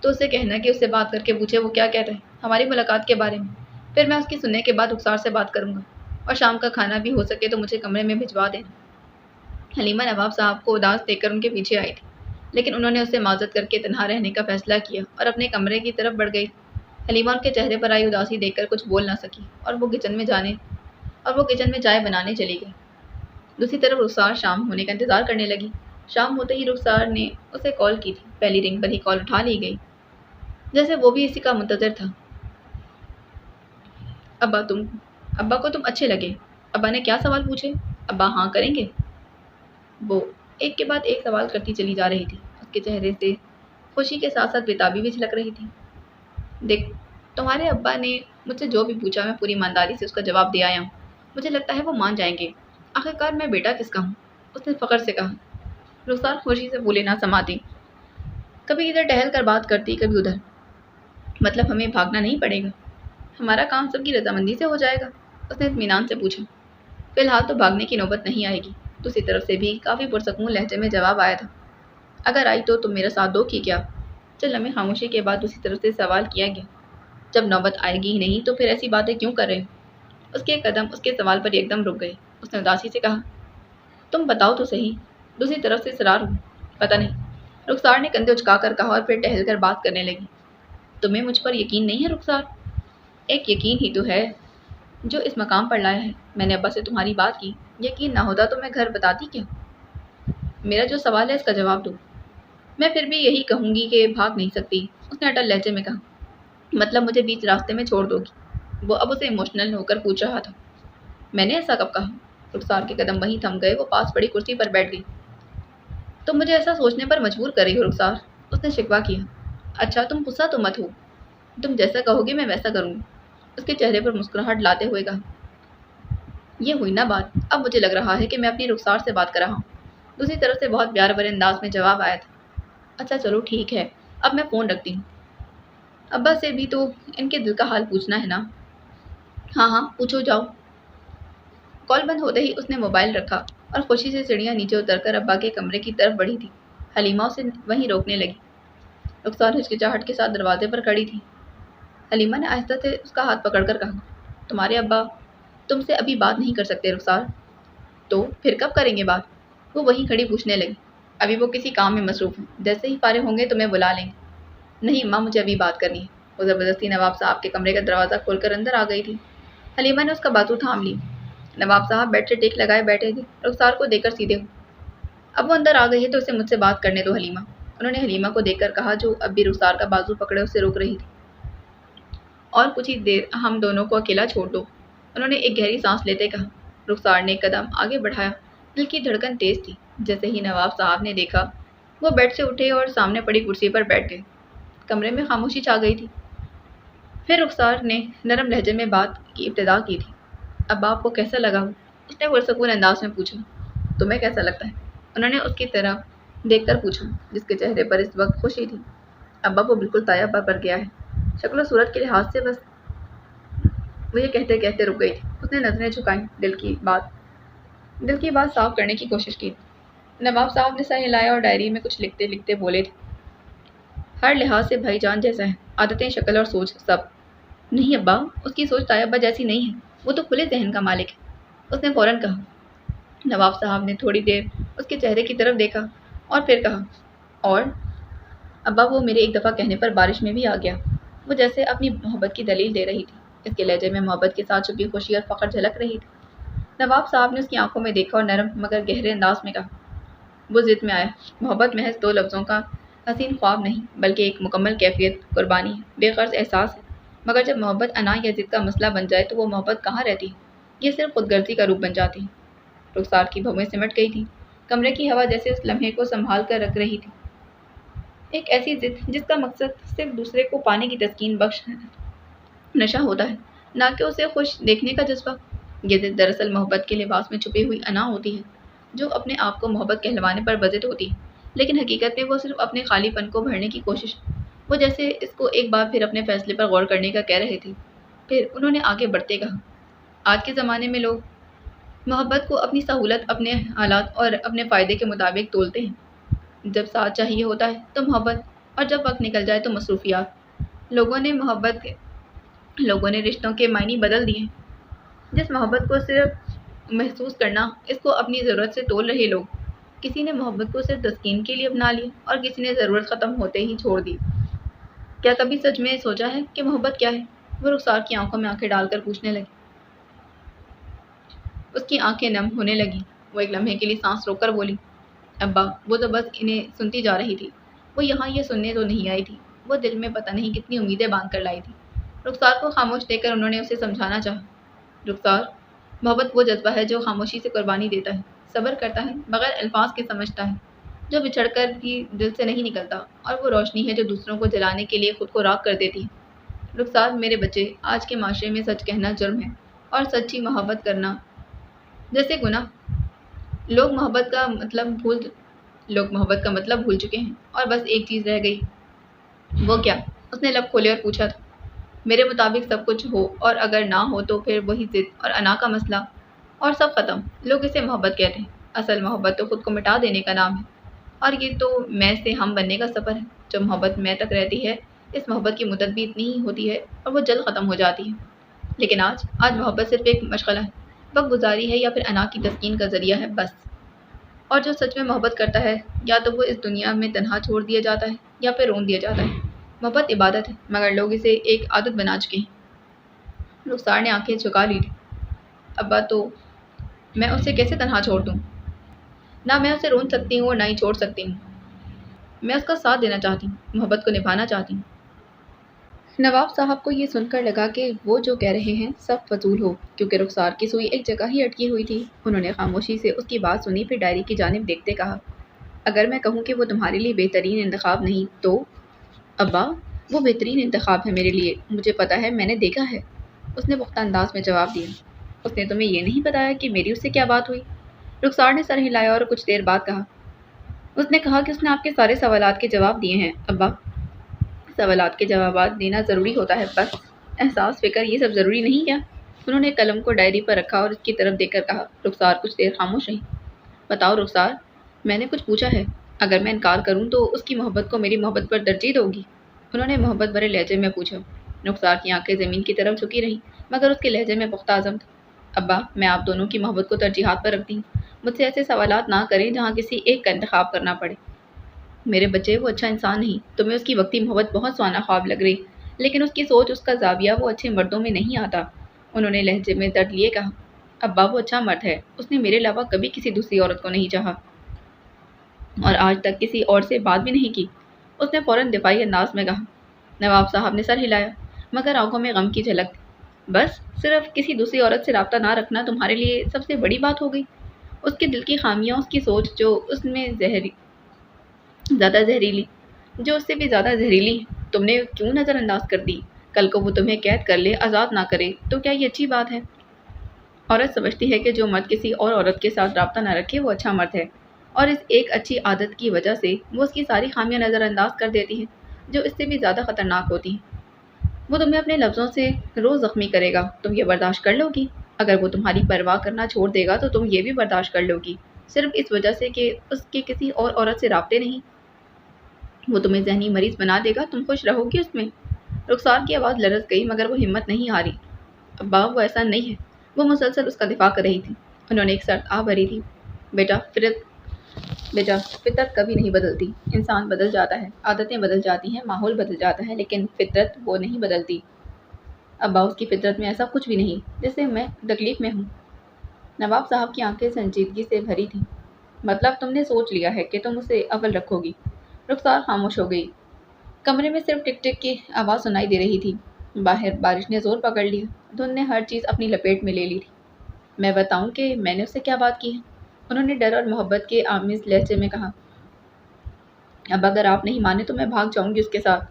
تو اسے کہنا کہ اس سے بات کر کے پوچھے وہ کیا کہہ رہے ہماری ملاقات کے بارے میں، پھر میں اس کی سننے کے بعد رخسار سے بات کروں گا، اور شام کا کھانا بھی ہو سکے تو مجھے کمرے میں بھجوا دینا۔ حلیمہ نواب صاحب کو اداس دیکھ کر ان کے پیچھے آئی تھی، لیکن انہوں نے اسے معذرت کر کے تنہا رہنے کا فیصلہ کیا اور اپنے کمرے کی طرف بڑھ گئی۔ حلیمہ ان کے چہرے پر آئی اداسی دیکھ کر کچھ بول نہ سکی اور وہ کچن میں چائے بنانے چلی گئی۔ دوسری طرف رخسار شام ہونے کا انتظار کرنے لگی۔ شام ہوتے ہی رخسار نے اسے کال کی تھی، پہلی رنگ پر ہی کال اٹھا لی گئی، جیسے وہ بھی اسی کا منتظر تھا۔ ابا کو تم اچھے لگے۔ ابا نے کیا سوال پوچھے؟ ابا ہاں کریں گے؟ وہ ایک کے بعد ایک سوال کرتی چلی جا رہی تھی۔ اس کے چہرے سے خوشی کے ساتھ ساتھ بےتابی بھی جھلک رہی تھی۔ دیکھ، تمہارے ابا نے مجھ سے جو بھی پوچھا میں پوری ایمانداری سے اس کا جواب دے آیا ہوں۔ مجھے لگتا ہے وہ مان جائیں گے۔ آخرکار میں بیٹا کس کا ہوں؟ اس نے فخر سے کہا۔ رخسار خوشی سے پھولے نہ سماتی، کبھی ادھر ٹہل کر بات کرتی کبھی ادھر۔ مطلب ہمیں بھاگنا نہیں پڑے گا؟ ہمارا کام سب کی رضامندی سے ہو جائے گا؟ اس نے اطمینان سے پوچھا۔ فی الحال تو بھاگنے کی نوبت نہیں آئے گی۔ دوسری طرف سے بھی کافی پرسکون لہجے میں جواب آیا تھا۔ اگر آئی تو تم میرا ساتھ دو کہ کیا؟ چل لمحے خاموشی کے بعد دوسری طرف سے سوال کیا گیا۔ جب نوبت آئے گی ہی نہیں تو پھر ایسی باتیں کیوں کر رہے ہو؟ اس کے قدم اس کے سوال پر ایک دم رک گئے۔ اس نے اداسی سے کہا، تم بتاؤ تو صحیح۔ دوسری طرف سے اصرار ہو۔ پتہ نہیں، رخسار نے کندھے اچکا کر کہا اور پھر ٹہل کر بات کرنے لگی۔ تمہیں مجھ پر یقین نہیں ہے رخسار؟ ایک یقین ہی تو ہے جو اس مقام پر لایا ہے۔ میں نے ابا سے تمہاری بات کی، یقین نہ ہوتا تو میں گھر بتاتی کیا؟ میرا جو سوال ہے اس کا جواب دو۔ میں پھر بھی یہی کہوں گی کہ بھاگ نہیں سکتی، اس نے اٹل لہجے میں کہا۔ مطلب مجھے بیچ راستے میں چھوڑ دو گی؟ وہ اب اسے ایموشنل ہو کر پوچھ رہا تھا۔ میں نے ایسا کب کہا؟ رخسار کے قدم وہیں تھم گئے، وہ پاس پڑی کرسی پر بیٹھ گئی۔ تم مجھے ایسا سوچنے پر مجبور کر رہی ہو رخسار، اس نے شکوہ کیا۔ اچھا تم غصہ تو مت ہو، تم جیسا کہو گی میں ویسا کروں گی، اس کے چہرے پر مسکراہٹ لاتے ہوئے کہا۔ یہ ہوئی نا بات، اب مجھے لگ رہا ہے کہ میں اپنی رخسار سے بات کر رہا ہوں۔ دوسری طرف سے بہت پیار بھرے انداز میں جواب آیا تھا۔ اچھا چلو ٹھیک ہے، اب میں فون رکھتی ہوں۔ ابا سے بھی تو ان کے دل کا حال پوچھنا ہے نا؟ ہاں ہاں پوچھو جاؤ۔ کال بند ہوتے ہی اس نے موبائل رکھا اور خوشی سے سیڑھیاں نیچے اتر کر ابا کے کمرے کی طرف بڑھی تھی۔ حلیمہ اسے وہیں روکنے لگی۔ رخسار ہچکچاہٹ کے ساتھ دروازے پر کھڑی تھی۔ حلیمہ نے آہستہ سے اس کا ہاتھ پکڑ کر کہا، تمہارے ابا تم سے ابھی بات نہیں کر سکتے رخسار؟ تو پھر کب کریں گے بات؟ وہ وہیں کھڑی پوچھنے لگی۔ ابھی وہ کسی کام میں مصروف ہیں، جیسے ہی فارغ ہوں گے تمہیں بلا لیں گے۔ نہیں اماں مجھے ابھی بات کرنی ہے۔ وہ زبردستی نواب صاحب کے کمرے کا دروازہ کھول کر اندر آ گئی تھی۔ حلیمہ نے اس کا بازو تھام لی۔ نواب صاحب بیڈ سے ٹیک لگائے بیٹھے تھے، رخسار کو دیکھ کر سیدھے ہوئے۔ اب وہ اندر آ گئی ہے تو اسے مجھ سے بات کرنے دو حلیمہ، انہوں نے حلیمہ کو دیکھ کر کہا جو اب بھی رخسار کا بازو پکڑے اسے روک رہی تھی۔ اور کچھ ہی دیر ہم دونوں کو اکیلا چھوڑ دو، انہوں نے ایک گہری سانس لیتے کہا۔ رخسار نے ایک قدم آگے بڑھایا، دل کی دھڑکن تیز تھی۔ جیسے ہی نواب صاحب نے دیکھا وہ بیڈ سے اٹھے اور سامنے پڑی کرسی پر بیٹھ گئے۔ کمرے میں خاموشی چھا گئی تھی۔ پھر رخسار نے نرم لہجے میں بات کی ابتدا کی تھی۔ اب آپ کو کیسا لگا؟ اس نے پرسکون انداز میں پوچھا۔ تمہیں کیسا لگتا ہے؟ انہوں نے اس کی طرف دیکھ کر پوچھا جس کے چہرے پر اس وقت خوشی تھی۔ ابا وہ بالکل طیبہ پر گیا ہے، شکل و صورت کے لحاظ سے بس۔ وہ یہ کہتے کہتے رک گئی تھی۔ اس نے نظریں جھکائیں، دل کی بات صاف کرنے کی کوشش کی۔ نواب صاحب نے سر ہلایا اور ڈائری میں کچھ لکھتے لکھتے بولے تھے، ہر لحاظ سے بھائی جان جیسا ہے، عادتیں، شکل اور سوچ سب۔ نہیں ابا، اس کی سوچ طیبہ جیسی نہیں ہے، وہ تو کھلے ذہن کا مالک ہے، اس نے فوراً کہا۔ نواب صاحب نے تھوڑی دیر اس کے چہرے کی طرف دیکھا اور پھر کہا، اور ابا وہ میرے ایک دفعہ کہنے پر بارش میں بھی آ گیا۔ وہ جیسے اپنی محبت کی دلیل دے رہی تھی، اس کے لہجے میں محبت کے ساتھ چھپی خوشی اور فخر جھلک رہی تھی۔ نواب صاحب نے اس کی آنکھوں میں دیکھا اور نرم مگر گہرے انداز میں کہا، وہ ضد میں آیا۔ محبت محض دو لفظوں کا حسین خواب نہیں بلکہ ایک مکمل کیفیت، قربانی ہے، بے غرض احساس ہے۔ مگر جب محبت انا یا ضد کا مسئلہ بن جائے تو وہ محبت کہاں رہتی ہے، یہ صرف خود غرضی کا روپ بن جاتی ہے۔ رخسار کی بھویں سمٹ گئی تھی، کمرے کی ہوا جیسے اس لمحے کو سنبھال کر رکھ رہی تھی۔ ایک ایسی ضد جس کا مقصد صرف دوسرے کو پانے کی تسکین بخش نشہ ہوتا ہے، نہ کہ اسے خوش دیکھنے کا جذبہ۔ یہ ضد دراصل محبت کے لباس میں چھپی ہوئی انا ہوتی ہے، جو اپنے آپ کو محبت کہلوانے پر بضد ہوتی ہے، لیکن حقیقت میں وہ صرف اپنے خالی پن کو بھرنے کی کوشش۔ وہ جیسے اس کو ایک بار پھر اپنے فیصلے پر غور کرنے کا کہہ رہے تھے۔ پھر انہوں نے آگے بڑھتے کہا، آج کے زمانے میں لوگ मोहब्बत को अपनी सहूलत, अपने हालात और अपने फ़ायदे के मुताबिक तोलते हैं। जब साथ चाहिए होता है तो मोहब्बत, और जब वक्त निकल जाए तो मसरूफियात। लोगों ने मोहब्बत के लोगों ने रिश्तों के मायने बदल दिए। जिस मोहब्बत को सिर्फ महसूस करना, इसको अपनी ज़रूरत से तोल रहे लोग। किसी ने मोहब्बत को सिर्फ तस्कीन के लिए अपना लिया और किसी ने ज़रूरत ख़त्म होते ही छोड़ दी। क्या कभी सच में सोचा है कि मोहब्बत क्या है? वो रुखसार की आंखों में आंखें डालकर पूछने लगी। उसकी आंखें नम होने लगीं। वो एक लम्हे के लिए सांस रोककर बोली, अब्बा, वो तो बस इन्हें सुनती जा रही थी। वो यहाँ ये सुनने तो नहीं आई थी। वो दिल में पता नहीं कितनी उम्मीदें बांध कर लाई थी। रुखसार को खामोश देखकर उन्होंने उसे समझाना चाहा। रुखसार, मोहब्बत वो जज्बा है जो खामोशी से कुर्बानी देता है, सब्र करता है, बगैर अल्फाज के समझता है, जो बिछड़कर भी दिल से नहीं निकलता, और वो रोशनी है जो दूसरों को जलाने के लिए खुद को राख कर देती है। रुखसार, मेरे बच्चे, आज के माशरे में सच कहना जुर्म है और सच्ची मोहब्बत करना जैसे गुनाह। लोग मोहब्बत का मतलब भूल लोग मोहब्बत का मतलब भूल चुके हैं और बस एक चीज़ रह गई। वो क्या? उसने लब खोले और पूछा था। मेरे मुताबिक सब कुछ हो, और अगर ना हो तो फिर वही जिद और अना का मसला, और सब खत्म। लोग इसे मोहब्बत कहते हैं। असल मोहब्बत तो खुद को मिटा देने का नाम है, और ये तो मैं से हम बनने का सफ़र है। जब मोहब्बत मैं तक रहती है, इस मोहब्बत की मुद्दत भी इतनी ही होती है और वो जल्द ख़त्म हो जाती है। लेकिन आज आज मोहब्बत सिर्फ एक मशगला है, वक्त गुजारी है, या फिर अना की तस्कीन का ज़रिया है, बस। और जो सच में मोहब्बत करता है, या तो वो इस दुनिया में तन्हा छोड़ दिया जाता है या फिर रोन दिया जाता है। मोहब्बत इबादत है, मगर लोग इसे एक आदत बना चुके हैं। रुखसार ने आंखें झुका ली थी। अब्बा, तो मैं उसे कैसे तन्हा छोड़ दूँ? ना मैं उसे रोन सकती हूँ और ना ही छोड़ सकती हूँ। मैं उसका साथ देना चाहती हूँ, मोहब्बत को निभाना चाहती हूँ। नवाब साहब को ये सुनकर लगा कि वो जो कह रहे हैं सब फजूल हो, क्योंकि रुखसार की सुई एक जगह ही अटकी हुई थी। उन्होंने खामोशी से उसकी बात सुनी, फिर डायरी की जानिब देखते कहा, अगर मैं कहूँ कि वो तुम्हारे लिए बेहतरीन इंतखाब नहीं तो? अब्बा, वो बेहतरीन इंतखाब है मेरे लिए, मुझे पता है, मैंने देखा है। उसने पुख्ता अंदाज में जवाब दिया। उसने तुम्हें ये नहीं बताया कि मेरी उससे क्या बात हुई? रुखसार ने सर हिलाया और कुछ देर बाद कहा, उसने कहा कि उसने आपके सारे सवालात के जवाब दिए हैं। अब्बा, सवालात के जवाब देना ज़रूरी होता है, बस एहसास फ़िक्र ये सब ज़रूरी नहीं क्या? उन्होंने कलम को डायरी पर रखा और उसकी तरफ देखकर कहा। रुखसार कुछ देर खामोश रही। बताओ रुखसार, मैंने कुछ पूछा है। अगर मैं इनकार करूं तो उसकी मोहब्बत को मेरी मोहब्बत पर तरजीह दोगी? उन्होंने मोहब्बत भरे लहजे में पूछा। रुखसार की आंखें ज़मीन की तरफ झुकी रहीं, मगर उसके लहजे में पुख्ता आज़म था। अब्बा, मैं आप दोनों की मोहब्बत को तरजीहात पर रखती हूँ। मुझसे ऐसे सवालात ना करें जहाँ किसी एक का इंतखाब करना पड़े। मेरे बच्चे, वो अच्छा इंसान नहीं। तुम्हें उसकी वक्ती मोहब्बत बहुत सुहाना ख्वाब लग रही, लेकिन उसकी सोच, उसका जाविया वो अच्छे मर्दों में नहीं आता। उन्होंने लहजे में दर्द लिए कहा। अब्बा, वो अच्छा मर्द है, उसने मेरे अलावा कभी किसी दूसरी औरत को नहीं चाहा और आज तक किसी और से बात भी नहीं की। उसने फ़ौरन दिफाई अंदाज में कहा। नवाब साहब ने सर हिलाया, मगर आंखों में गम की झलक थी। बस सिर्फ किसी दूसरी औरत से राब्ता ना रखना तुम्हारे लिए सबसे बड़ी बात हो गई? उसके दिल की खामियां, उसकी सोच जो उसमें ज़्यादा जहरीली जो उससे भी ज़्यादा जहरीली है, तुमने क्यों नज़रअंदाज कर दी? कल को वो तुम्हें कैद कर ले, आज़ाद ना करे, तो क्या ये अच्छी बात है? औरत समझती है कि जो मर्द किसी और औरत के साथ राब्ता ना रखे वो अच्छा मर्द है, और इस एक अच्छी आदत की वजह से वो उसकी सारी खामियां नज़रअंदाज कर देती है जो इससे भी ज़्यादा ख़तरनाक होती हैं। वो तुम्हें अपने लफ्ज़ों से रोज़ ज़ख्मी करेगा, तुम ये बर्दाश्त कर लोगी? अगर वो तुम्हारी परवाह करना छोड़ देगा तो तुम ये भी बर्दाश्त कर लोगी, सिर्फ इस वजह से कि उसके किसी और औरत से राब्ते नहीं? वो तुम्हें ज़हनी मरीज़ बना देगा, तुम खुश रहोगी उसमें? रुखसार की आवाज़ लरज़ गई, मगर वो हिम्मत नहीं हारी। अब्बा, वो ऐसा नहीं है। वो मुसलसल उसका दिफा कर रही थी। उन्होंने एक सर्द आ भरी थी। बेटा, फितरत कभी नहीं बदलती। इंसान बदल जाता है, आदतें बदल जाती हैं, माहौल बदल जाता है, लेकिन फितरत वो नहीं बदलती। अब्बा, उसकी फितरत में ऐसा कुछ भी नहीं जिससे मैं तकलीफ़ में हूँ। नवाब साहब की आंखें संजीदगी से भरी थीं। मतलब तुमने सोच लिया है कि तुम उसे अव्वल रखोगी? रुखसार खामोश हो गई। कमरे में सिर्फ टिक टिक की आवाज़ सुनाई दे रही थी। बाहर बारिश ने जोर पकड़ लिया। धुंध ने हर चीज़ अपनी लपेट में ले ली थी। मैं बताऊं कि मैंने उससे क्या बात की है? उन्होंने डर और मोहब्बत के आमिज़ लहजे में कहा। अब अगर आप नहीं माने तो मैं भाग जाऊंगी उसके साथ,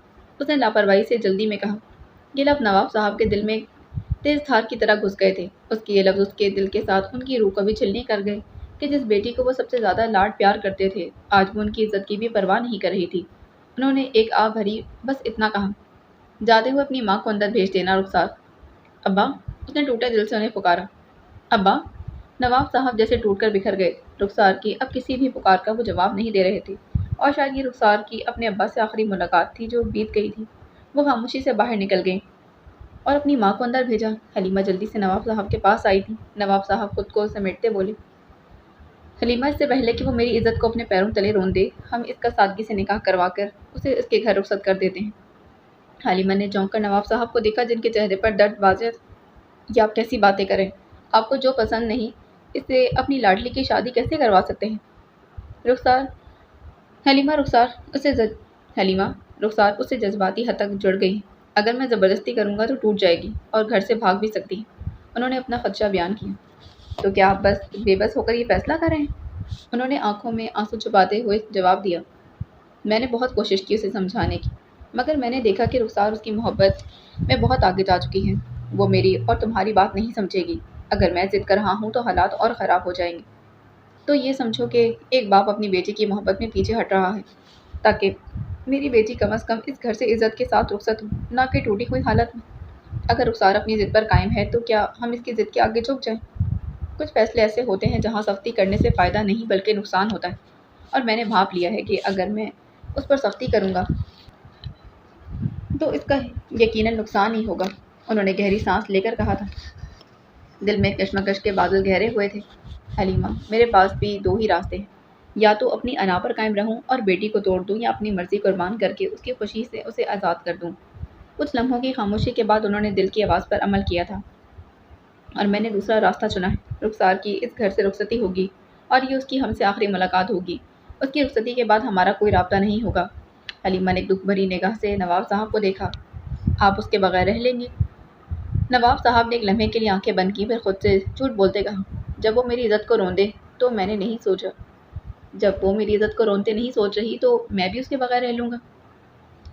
उसने लापरवाही से जल्दी में कहा। ये लफ्ज़ नवाब साहब के दिल में तेज़ धार की तरह घुस गए थे। उसके ये लफ्ज़ उसके दिल के साथ उनकी रूह को भी छिलने कर गए कि जिस बेटी को वो सबसे ज़्यादा लाड प्यार करते थे, आज वो उनकी इज्जत की भी परवाह नहीं कर रही थी। उन्होंने एक आ भरी, बस इतना कहा। जाते हुए अपनी माँ को अंदर भेज देना रुखसार। अब्बा, उसने टूटे दिल से उन्हें पुकारा। अब्बा, नवाब साहब जैसे टूटकर बिखर गए। रुखसार की अब किसी भी पुकार का वो जवाब नहीं दे रहे थे, और शायद ये रुखसार की अपने अब्बा से आखिरी मुलाकात थी जो बीत गई थी। वो खामोशी से बाहर निकल गई और अपनी माँ को अंदर भेजा। हलीमा जल्दी से नवाब साहब के पास आई थी। नवाब साहब खुद को समेटते बोले, हलीमा, इससे पहले कि वो मेरी इज्जत को अपने पैरों तले रोन दे, हम इसका सादगी से निकाह करवा कर उसे इसके घर रुखसत कर देते हैं। हलीमा ने चौंक कर नवाब साहब को देखा, जिनके चेहरे पर दर्द वाज़ेह। ये आप कैसी बातें करें? आपको जो पसंद नहीं, इससे अपनी लाडली की शादी कैसे करवा सकते हैं? रुखसार हलीमा रुखसार उसे ज... हलीमा रुखसार उससे जज्बाती हद तक जुड़ गई। अगर मैं ज़बरदस्ती करूँगा तो टूट जाएगी और घर से भाग भी सकती है। उन्होंने अपना खदशा बयान किया। तो क्या आप बस बेबस होकर ये फैसला कर रहे हैं? उन्होंने आंखों में आंसू छुपाते हुए जवाब दिया। मैंने बहुत कोशिश की उसे समझाने की, मगर मैंने देखा कि रुखसार उसकी मोहब्बत में बहुत आगे जा चुकी है। वो मेरी और तुम्हारी बात नहीं समझेगी। अगर मैं जिद कर रहा हूँ तो हालात और ख़राब हो जाएंगे। तो ये समझो कि एक बाप अपनी बेटी की मोहब्बत में पीछे हट रहा है, ताकि मेरी बेटी कम अज़ कम इस घर से इज़्ज़त के साथ रुखसत हो, ना कि टूटी हुई हालत में। अगर रुखसार अपनी ज़िद पर कायम है तो क्या हम इसकी ज़िद के आगे झुक जाएं? कुछ फैसले ऐसे होते हैं जहाँ सख्ती करने से फ़ायदा नहीं बल्कि नुकसान होता है, और मैंने भाप लिया है कि अगर मैं उस पर सख्ती करूँगा तो इसका यकीनन नुकसान ही होगा। उन्होंने गहरी सांस लेकर कहा था। दिल में कश्मकश के बादल गहरे हुए थे। हलीमा, मेरे पास भी दो ही रास्ते हैं, या तो अपनी अना पर कायम रहूं और बेटी को तोड़ दूं, या अपनी मर्जी कुर्बान करके उसकी खुशी से उसे आज़ाद कर दूं। कुछ लम्हों की खामोशी के बाद उन्होंने दिल की आवाज़ पर अमल किया था, और मैंने दूसरा रास्ता चुना है। रुखसार की इस घर से रुखसती होगी, और ये उसकी हमसे आखिरी मुलाकात होगी। उसकी रुखसती के बाद हमारा कोई राब्ता नहीं होगा। हलीमा ने दुख भरी निगाह से नवाब साहब को देखा। आप उसके बगैर रह लेंगे? नवाब साहब ने एक लम्हे के लिए आंखें बंद की, फिर खुद से झूठ बोलते कहा, जब वो मेरी इज्जत को रोंदे तो मैंने नहीं सोचा। जब वो मेरी इज्जत को रोनते नहीं सोच रही तो मैं भी उसके बगैर रह लूँगा।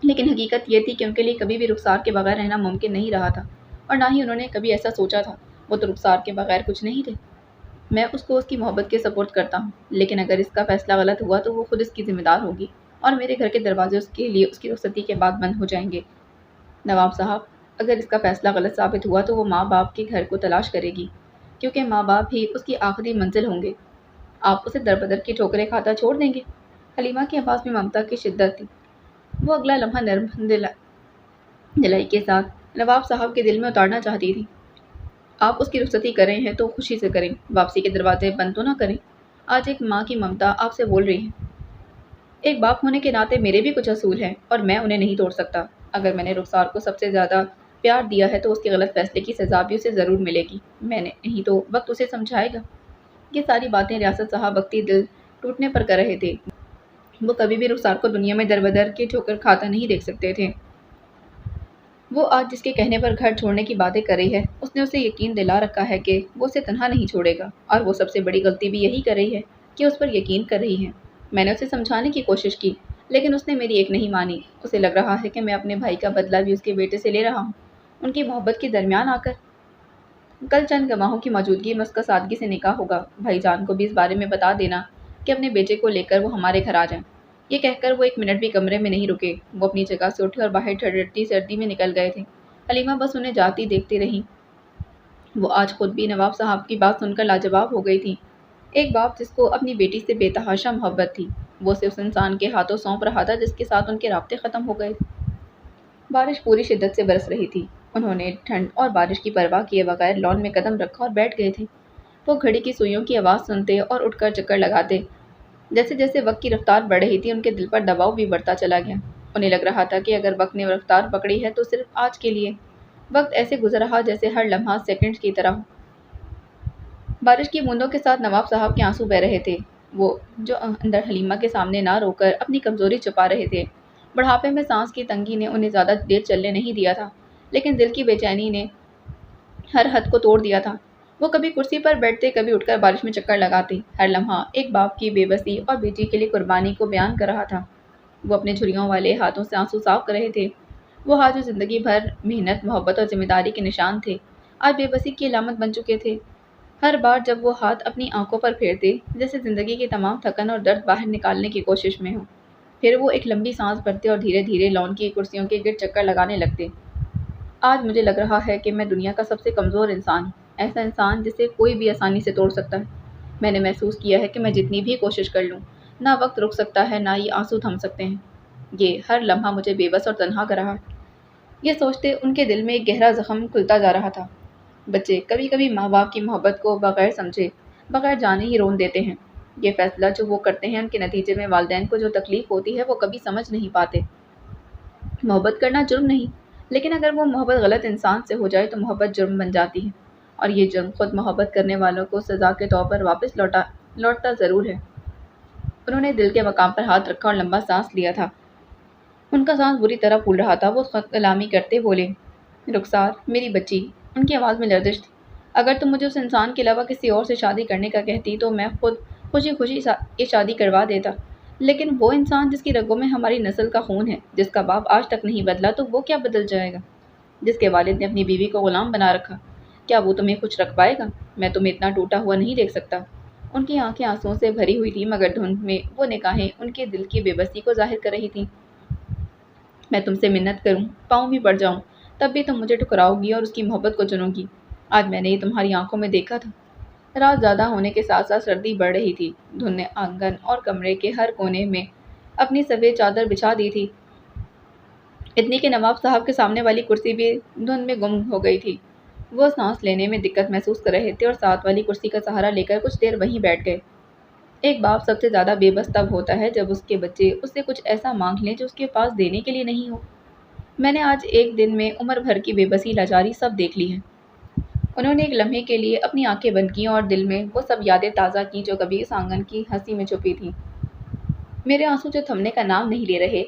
लेकिन हकीकत ये थी कि उनके लिए कभी भी रुखसार के बगैर रहना मुमकिन नहीं रहा था, और ना ही उन्होंने कभी ऐसा सोचा था। वो तो रुखसार के बगैर कुछ नहीं थे। मैं उसको उसकी मोहब्बत के सपोर्ट करता हूँ, लेकिन अगर इसका फैसला गलत हुआ तो वो खुद इसकी जिम्मेदार होगी, और मेरे घर के दरवाजे उसके लिए उसकी रुखसती के बाद बंद हो जाएंगे। नवाब साहब, अगर इसका फैसला गलत साबित हुआ तो वो माँ बाप के घर को तलाश करेगी, क्योंकि माँ बाप ही उसकी आखिरी मंजिल होंगे। आप उसे दरबदर की ठोकरें खाता छोड़ देंगे? हलीमा की आवाज़ में ममता की शिद्दत थी। वो अगला लम्हा नर्म दिलाई के साथ नवाब साहब के दिल में उतारना चाहती थी। आप उसकी रुखसती कर रहे हैं तो खुशी से करें, वापसी के दरवाजे बंद तो ना करें। आज एक माँ की ममता आपसे बोल रही है। एक बाप होने के नाते मेरे भी कुछ असूल हैं, और मैं उन्हें नहीं तोड़ सकता। अगर मैंने रुखसार को सबसे ज़्यादा प्यार दिया है तो उसके गलत फैसले की सज़ा भी उसे ज़रूर मिलेगी। मैंने नहीं तो वक्त उसे समझाएगा। ये सारी बातें रियासत साहब वक्ती दिल टूटने पर कर रहे थे। वो कभी भी रुखसार को दुनिया में दरबदर के ठोकर खाता नहीं देख सकते थे। वो आज जिसके कहने पर घर छोड़ने की बातें कर रही है, उसने उसे यकीन दिला रखा है कि वो उसे तन्हा नहीं छोड़ेगा, और वो सबसे बड़ी गलती भी यही कर रही है कि उस पर यकीन कर रही है। मैंने उसे समझाने की कोशिश की, लेकिन उसने मेरी एक नहीं मानी। उसे लग रहा है कि मैं अपने भाई का बदला भी उसके बेटे से ले रहा हूँ, उनकी मोहब्बत के दरमियान आकर। कल चंद गवाहों की मौजूदगी में उसका सादगी से निकाह होगा। भाईजान को भी इस बारे में बता देना कि अपने बेटे को लेकर वो हमारे घर आ जाएं। ये कहकर वो एक मिनट भी कमरे में नहीं रुके। वो अपनी जगह से उठे और बाहर ठंडी सर्दी में निकल गए थे। हलीमा बस उन्हें जाती देखती रही। वो आज खुद भी नवाब साहब की बात सुनकर लाजवाब हो गई थी। एक बाप जिसको अपनी बेटी से बेतहाशा मोहब्बत थी, वो उसे उस इंसान के हाथों सौंप रहा था जिसके साथ उनके राब्ते ख़त्म हो गए थे। बारिश पूरी शिद्दत से बरस रही थी। उन्होंने ठंड और बारिश की परवाह किए बगैर लॉन में कदम रखा और बैठ गए थे। वो घड़ी की सुइयों की आवाज़ सुनते और उठकर चक्कर लगाते। जैसे जैसे वक्त की रफ्तार बढ़ रही थी, उनके दिल पर दबाव भी बढ़ता चला गया। उन्हें लग रहा था कि अगर वक्त ने रफ्तार पकड़ी है तो सिर्फ आज के लिए। वक्त ऐसे गुजर रहा जैसे हर लम्हा सेकंड्स की तरह हो। बारिश की बूंदों के साथ नवाब साहब के आंसू बह रहे थे। वो जो अंदर हलीमा के सामने ना रोकर अपनी कमज़ोरी छुपा रहे थे। बुढ़ापे में सांस की तंगी ने उन्हें ज़्यादा देर चलने नहीं दिया था, लेकिन दिल की बेचैनी ने हर हद को तोड़ दिया था। वो कभी कुर्सी पर बैठते, कभी उठकर बारिश में चक्कर लगाते। हर लम्हा एक बाप की बेबसी और बेटी के लिए कुर्बानी को बयान कर रहा था। वो अपने झुर्रियों वाले हाथों से आंसू साफ कर रहे थे। वो हाथ जो ज़िंदगी भर मेहनत, मोहब्बत और जिम्मेदारी के निशान थे, आज बेबसी की अलामत बन चुके थे। हर बार जब वो हाथ अपनी आंखों पर फेरते, जैसे ज़िंदगी की तमाम थकन और दर्द बाहर निकालने की कोशिश में हो। फिर वो एक लंबी सांस भरते और धीरे धीरे लॉन की कुर्सियों के गिर्द चक्कर लगाने लगते। आज मुझे लग रहा है कि मैं दुनिया का सबसे कमज़ोर इंसान हूँ। ایسا انسان جسے کوئی بھی آسانی سے توڑ سکتا ہے۔ میں نے محسوس کیا ہے کہ میں جتنی بھی کوشش کر لوں، نہ وقت رک سکتا ہے، نہ ہی آنسو تھم سکتے ہیں۔ یہ ہر لمحہ مجھے بے بس اور تنہا کر رہا ہے۔ یہ سوچتے ان کے دل میں ایک گہرا زخم کھلتا جا رہا تھا۔ بچے کبھی کبھی ماں باپ کی محبت کو بغیر سمجھے، بغیر جانے ہی رون دیتے ہیں۔ یہ فیصلہ جو وہ کرتے ہیں، ان کے نتیجے میں والدین کو جو تکلیف ہوتی ہے وہ کبھی سمجھ نہیں پاتے۔ محبت کرنا جرم نہیں، لیکن اگر وہ محبت غلط انسان سے ہو جائے تو محبت جرم بن جاتی ہے، اور یہ جرم خود محبت کرنے والوں کو سزا کے طور پر واپس لوٹتا ضرور ہے۔ انہوں نے دل کے مقام پر ہاتھ رکھا اور لمبا سانس لیا تھا۔ ان کا سانس بری طرح پھول رہا تھا۔ وہ خود کلامی کرتے بولے، رخسار میری بچی۔ ان کی آواز میں لرزش تھی۔ اگر تم مجھے اس انسان کے علاوہ کسی اور سے شادی کرنے کا کہتی تو میں خود خوشی خوشی یہ شادی کروا دیتا، لیکن وہ انسان جس کی رگوں میں ہماری نسل کا خون ہے، جس کا باپ آج تک نہیں بدلا، تو وہ کیا بدل جائے گا؟ جس کے والد نے اپنی بیوی کو غلام بنا رکھا، کیا وہ تمہیں خوش رکھ پائے گا؟ میں تمہیں اتنا ٹوٹا ہوا نہیں دیکھ سکتا۔ ان کی آنکھیں آنسوؤں سے بھری ہوئی تھیں، مگر دھند میں وہ نگاہیں ان کے دل کی بے بسی کو ظاہر کر رہی تھیں۔ میں تم سے منت کروں، پاؤں بھی پڑ جاؤں، تب بھی تم مجھے ٹھکراؤ گی اور اس کی محبت کو چنو گی۔ آج میں نے یہ تمہاری آنکھوں میں دیکھا تھا۔ رات زیادہ ہونے کے ساتھ ساتھ سردی بڑھ رہی تھی۔ دھند نے آنگن اور کمرے کے ہر کونے میں اپنی سفید چادر بچھا دی تھی، اتنی کہ نواب صاحب کے سامنے والی کرسی بھی دھند میں گم ہو گئی تھی۔ وہ سانس لینے میں دقت محسوس کر رہے تھے اور ساتھ والی کرسی کا سہارا لے کر کچھ دیر وہیں بیٹھ گئے۔ ایک باپ سب سے زیادہ بے بس تب ہوتا ہے جب اس کے بچے اس سے کچھ ایسا مانگ لیں جو اس کے پاس دینے کے لیے نہیں ہو۔ میں نے آج ایک دن میں عمر بھر کی بے بسی، لاچاری سب دیکھ لی ہے۔ انہوں نے ایک لمحے کے لیے اپنی آنکھیں بند کیں اور دل میں وہ سب یادیں تازہ کیں جو کبھی اس آنگن کی ہنسی میں چھپی تھیں۔ میرے آنسو جو تھمنے کا نام نہیں لے رہے۔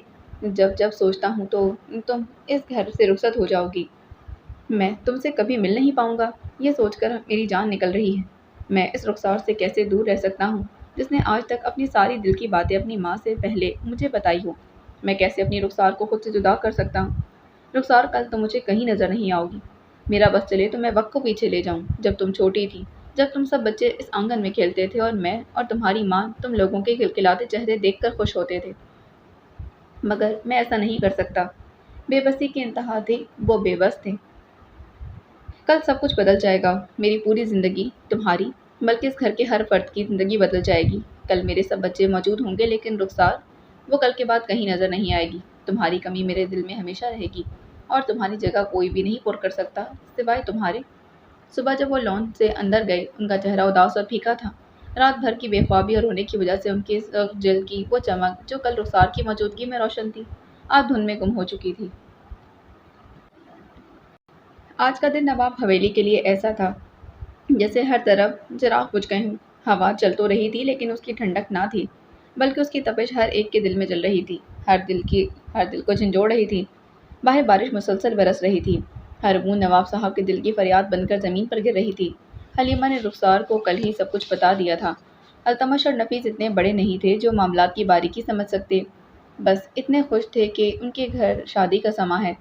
جب جب سوچتا ہوں تو تم اس گھر سے رخصت ہو جاؤ گی، میں تم سے کبھی مل نہیں پاؤں گا، یہ سوچ کر میری جان نکل رہی ہے۔ میں اس رخسار سے کیسے دور رہ سکتا ہوں جس نے آج تک اپنی ساری دل کی باتیں اپنی ماں سے پہلے مجھے بتائی ہو؟ میں کیسے اپنی رخسار کو خود سے جدا کر سکتا ہوں؟ رخسار، کل تو مجھے کہیں نظر نہیں آؤ گی۔ میرا بس چلے تو میں وقت کو پیچھے لے جاؤں، جب تم چھوٹی تھی، جب تم سب بچے اس آنگن میں کھیلتے تھے اور میں اور تمہاری ماں تم لوگوں کے کھلکھلاتے چہرے دیکھ کر خوش ہوتے تھے، مگر میں ایسا نہیں کر سکتا۔ بے بسی کی انتہا تھی، وہ بے بس تھے۔ کل سب کچھ بدل جائے گا، میری پوری زندگی، تمہاری، بلکہ اس گھر کے ہر فرد کی زندگی بدل جائے گی۔ کل میرے سب بچے موجود ہوں گے، لیکن رخسار، وہ کل کے بعد کہیں نظر نہیں آئے گی۔ تمہاری کمی میرے دل میں ہمیشہ رہے گی، اور تمہاری جگہ کوئی بھی نہیں پر کر سکتا سوائے تمہارے۔ صبح جب وہ لان سے اندر گئے، ان کا چہرہ اداس اور پھیکا تھا۔ رات بھر کی بے خوابی اور رونے کی وجہ سے ان کے جلد کی وہ چمک جو کل رخسار کی موجودگی میں روشن تھی، آج دھند میں گم ہو چکی تھی۔ آج کا دن نواب حویلی کے لیے ایسا تھا جیسے ہر طرف چراغ بجھ گئے ہوں۔ ہوا چل تو رہی تھی، لیکن اس کی ٹھنڈک نہ تھی، بلکہ اس کی تپش ہر ایک کے دل میں جل رہی تھی، ہر دل کو جھنجھوڑ رہی تھی۔ باہر بارش مسلسل برس رہی تھی، ہر بوند نواب صاحب کے دل کی فریاد بن کر زمین پر گر رہی تھی۔ حلیمہ نے رخسار کو کل ہی سب کچھ بتا دیا تھا۔ التمش اور نفیس اتنے بڑے نہیں تھے جو معاملات کی باریکی سمجھ سکتے، بس اتنے خوش تھے کہ ان کے گھر شادی کا سماں ہے،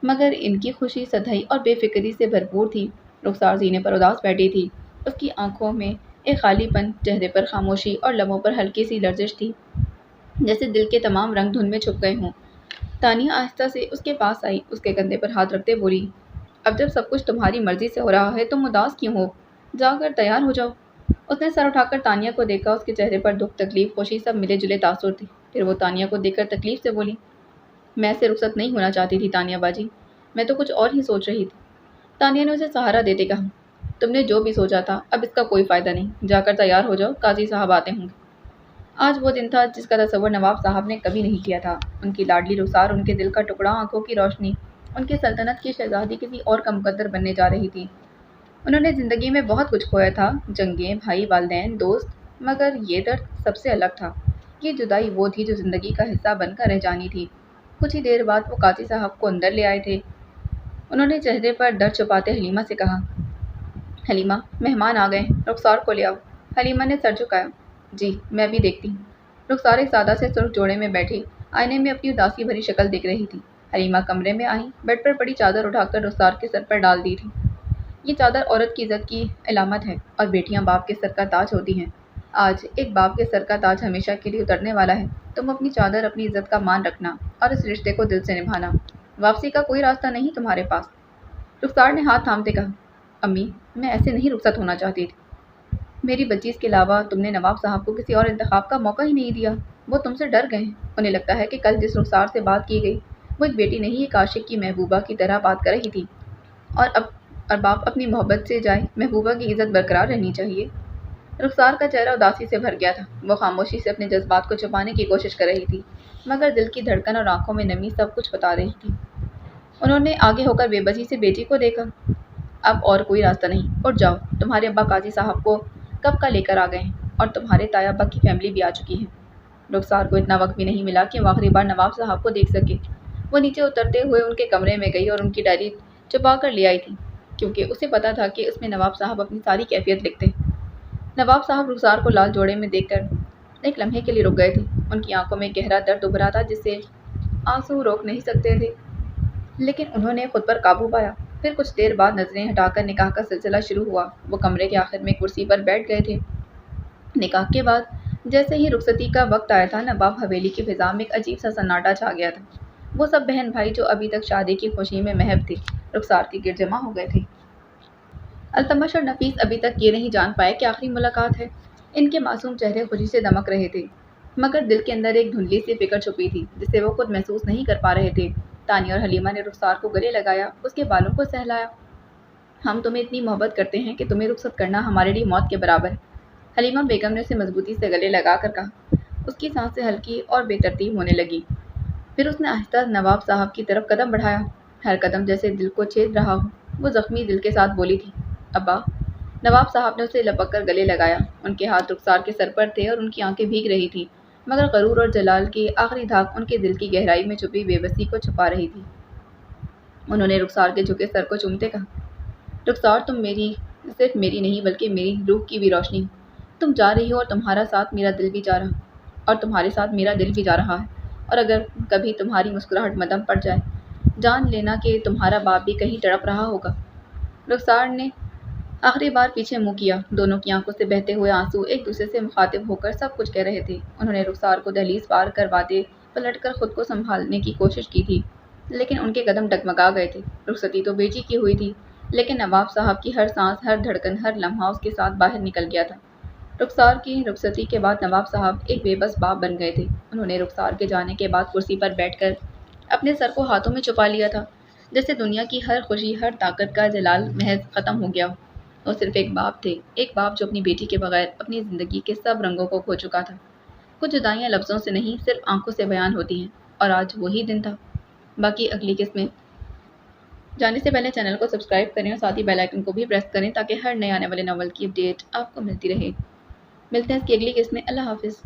مگر ان کی خوشی سدھائی اور بے فکری سے بھرپور تھی۔ رخسار سینے پر اداس بیٹھی تھی، اس کی آنکھوں میں ایک خالی پن، چہرے پر خاموشی اور لبوں پر ہلکی سی لرزش تھی، جیسے دل کے تمام رنگ دھند میں چھپ گئے ہوں۔ تانیہ آہستہ سے اس کے پاس آئی، اس کے کندھے پر ہاتھ رکھتے بولی، اب جب سب کچھ تمہاری مرضی سے ہو رہا ہے، تم اداس کیوں ہو؟ جا کر تیار ہو جاؤ۔ اس نے سر اٹھا کر تانیہ کو دیکھا، اس کے چہرے پر دکھ، تکلیف، خوشی سب ملے جلے تاثر تھے۔ پھر وہ تانیہ کو دیکھ کر تکلیف سے بولی، میں ایسے رخصت نہیں ہونا چاہتی تھی تانیہ باجی، میں تو کچھ اور ہی سوچ رہی تھی۔ تانیہ نے اسے سہارا دیتے کہا، تم نے جو بھی سوچا تھا اب اس کا کوئی فائدہ نہیں، جا کر تیار ہو جاؤ، قاضی صاحب آتے ہوں گے۔ آج وہ دن تھا جس کا تصور نواب صاحب نے کبھی نہیں کیا تھا۔ ان کی لاڈلی رخسار، ان کے دل کا ٹکڑا، آنکھوں کی روشنی، ان کی سلطنت کی شہزادی کسی اور کا مقدر بننے جا رہی تھی۔ انہوں نے زندگی میں بہت کچھ کھویا تھا، جنگیں، بھائی، والدین، دوست، مگر یہ درد سب سے الگ تھا۔ یہ جدائی وہ تھی جو زندگی کا حصہ بن کر رہ جانی تھی۔ کچھ ہی دیر بعد وہ قاضی صاحب کو اندر لے آئے تھے۔ انہوں نے چہرے پر درد چھپاتے حلیمہ سے کہا، حلیمہ، مہمان آ گئے ہیں، رخسار کو لے آؤ۔ حلیمہ نے سر جھکایا، جی میں ابھی دیکھتی ہوں۔ رخسار ایک سادہ سے سرخ جوڑے میں بیٹھی آئینے میں اپنی اداسی بھری شکل دیکھ رہی تھی۔ حلیمہ کمرے میں آئی، بیڈ پر پڑی چادر اٹھا کر رخسار کے سر پر ڈال دی تھی۔ یہ چادر عورت کی عزت کی علامت ہے، اور بیٹیاں باپ کے سر کا تاج ہوتی ہیں۔ آج ایک باپ کے سر کا تاج ہمیشہ کے لیے اترنے والا ہے۔ تم اپنی چادر، اپنی عزت کا مان رکھنا، اور اس رشتے کو دل سے نبھانا۔ واپسی کا کوئی راستہ نہیں تمہارے پاس۔ رخسار نے ہاتھ تھامتے کہا، امی، میں ایسے نہیں رخصت ہونا چاہتی تھی۔ میری بچی کے علاوہ تم نے نواب صاحب کو کسی اور انتخاب کا موقع ہی نہیں دیا۔ وہ تم سے ڈر گئے ہیں۔ انہیں لگتا ہے کہ کل جس رخسار سے بات کی گئی وہ ایک بیٹی نہیں، ایک عاشق کی محبوبہ کی طرح بات کر رہی تھی، اور اب آپ اپنی محبت سے جائیں، محبوبہ کی عزت برقرار رہنی چاہیے۔ رخسار کا چہرہ اداسی سے بھر گیا تھا۔ وہ خاموشی سے اپنے جذبات کو چھپانے کی کوشش کر رہی تھی، مگر دل کی دھڑکن اور آنکھوں میں نمی سب کچھ بتا رہی تھی۔ انہوں نے آگے ہو کر بے بسی سے بیٹی کو دیکھا۔ اب اور کوئی راستہ نہیں، اٹھ جاؤ، تمہارے ابا قاضی صاحب کو کب کا لے کر آ گئے ہیں، اور تمہارے تایا ابا کی فیملی بھی آ چکی ہے۔ رخسار کو اتنا وقت بھی نہیں ملا کہ وہ آخری بار نواب صاحب کو دیکھ سکے۔ وہ نیچے اترتے ہوئے ان کے کمرے میں گئی اور ان کی ڈائری چھپا کر لے آئی تھی، کیونکہ اسے پتا تھا کہ اس میں نواب صاحب اپنی ساری کیفیت لکھتے ہیں۔ نواب صاحب رخسار کو لال جوڑے میں دیکھ کر ایک لمحے کے لیے رک گئے تھے۔ ان کی آنکھوں میں گہرا درد ابھرا تھا جسے آنسو روک نہیں سکتے تھے، لیکن انہوں نے خود پر قابو پایا۔ پھر کچھ دیر بعد نظریں ہٹا کر نکاح کا سلسلہ شروع ہوا۔ وہ کمرے کے آخر میں کرسی پر بیٹھ گئے تھے۔ نکاح کے بعد جیسے ہی رخصتی کا وقت آیا تھا، نواب حویلی کی فضا میں ایک عجیب سا سناٹا چھا گیا تھا۔ وہ سب بہن بھائی جو ابھی تک شادی کی خوشی میں محو تھے، رخسار کے گرد جمع ہو گئے تھے۔ التمش اور نفیس ابھی تک یہ نہیں جان پائے کہ آخری ملاقات ہے۔ ان کے معصوم چہرے خوشی سے دمک رہے تھے، مگر دل کے اندر ایک دھندلی سی فکر چھپی تھی جسے وہ خود محسوس نہیں کر پا رہے تھے۔ تانیہ اور حلیمہ نے رخسار کو گلے لگایا، اس کے بالوں کو سہلایا۔ ہم تمہیں اتنی محبت کرتے ہیں کہ تمہیں رخصت کرنا ہمارے لیے موت کے برابر ہے، حلیمہ بیگم نے اسے مضبوطی سے گلے لگا کر کہا۔ اس کی سانسیں ہلکی اور بے ترتیب ہونے لگیں۔ پھر اس نے آہستہ نواب صاحب کی طرف قدم بڑھایا، ہر قدم جیسے دل کو چھید رہا ہو۔ وہ زخمی دل کے ساتھ بولی تھی، ابا۔ نواب صاحب نے اسے لپک کر گلے لگایا۔ ان کے ہاتھ رخسار کے سر پر تھے اور ان کی آنکھیں بھیگ رہی تھیں، مگر غرور اور جلال کی آخری دھاک ان کے دل کی گہرائی میں چھپی بے بسی کو چھپا رہی تھی۔ انہوں نے رخسار کے جھکے سر کو چومتے کہا، رخسار، تم صرف میری نہیں بلکہ میری روح کی بھی روشنی ہو۔ تم جا رہی ہو اور تمہارا ساتھ میرا دل بھی جا رہا اور تمہارے ساتھ میرا دل بھی جا رہا ہے، اور اگر کبھی تمہاری مسکراہٹ مدھم پڑ جائے، جان لینا کہ تمہارا باپ بھی کہیں تڑپ رہا ہوگا۔ رخسار نے آخری بار پیچھے منہ کیا۔ دونوں کی آنکھوں سے بہتے ہوئے آنسو ایک دوسرے سے مخاطب ہو کر سب کچھ کہہ رہے تھے۔ انہوں نے رخسار کو دہلیز پار کرواتے پلٹ کر خود کو سنبھالنے کی کوشش کی تھی، لیکن ان کے قدم ڈگمگا گئے تھے۔ رخصتی تو بیٹی کی ہوئی تھی، لیکن نواب صاحب کی ہر سانس، ہر دھڑکن، ہر لمحہ اس کے ساتھ باہر نکل گیا تھا۔ رخسار کی رخصتی کے بعد نواب صاحب ایک بے بس باپ بن گئے تھے۔ انہوں نے رخسار کے جانے کے بعد کرسی پر بیٹھ کر اپنے سر کو ہاتھوں میں چھپا لیا تھا، جیسے دنیا کی ہر خوشی، ہر طاقت کا جلال محض ختم ہو گیا ہو۔ وہ صرف ایک باپ تھے، ایک باپ جو اپنی بیٹی کے بغیر اپنی زندگی کے سب رنگوں کو کھو چکا تھا۔ کچھ جدائیاں لفظوں سے نہیں، صرف آنکھوں سے بیان ہوتی ہیں، اور آج وہی دن تھا۔ باقی اگلی قسط میں جانے سے پہلے چینل کو سبسکرائب کریں اور ساتھ ہی بیل آئیکن کو بھی پریس کریں تاکہ ہر نئے آنے والے ناول کی اپڈیٹ آپ کو ملتی رہے۔ ملتے ہیں اس کی اگلی قسط میں۔ اللہ حافظ۔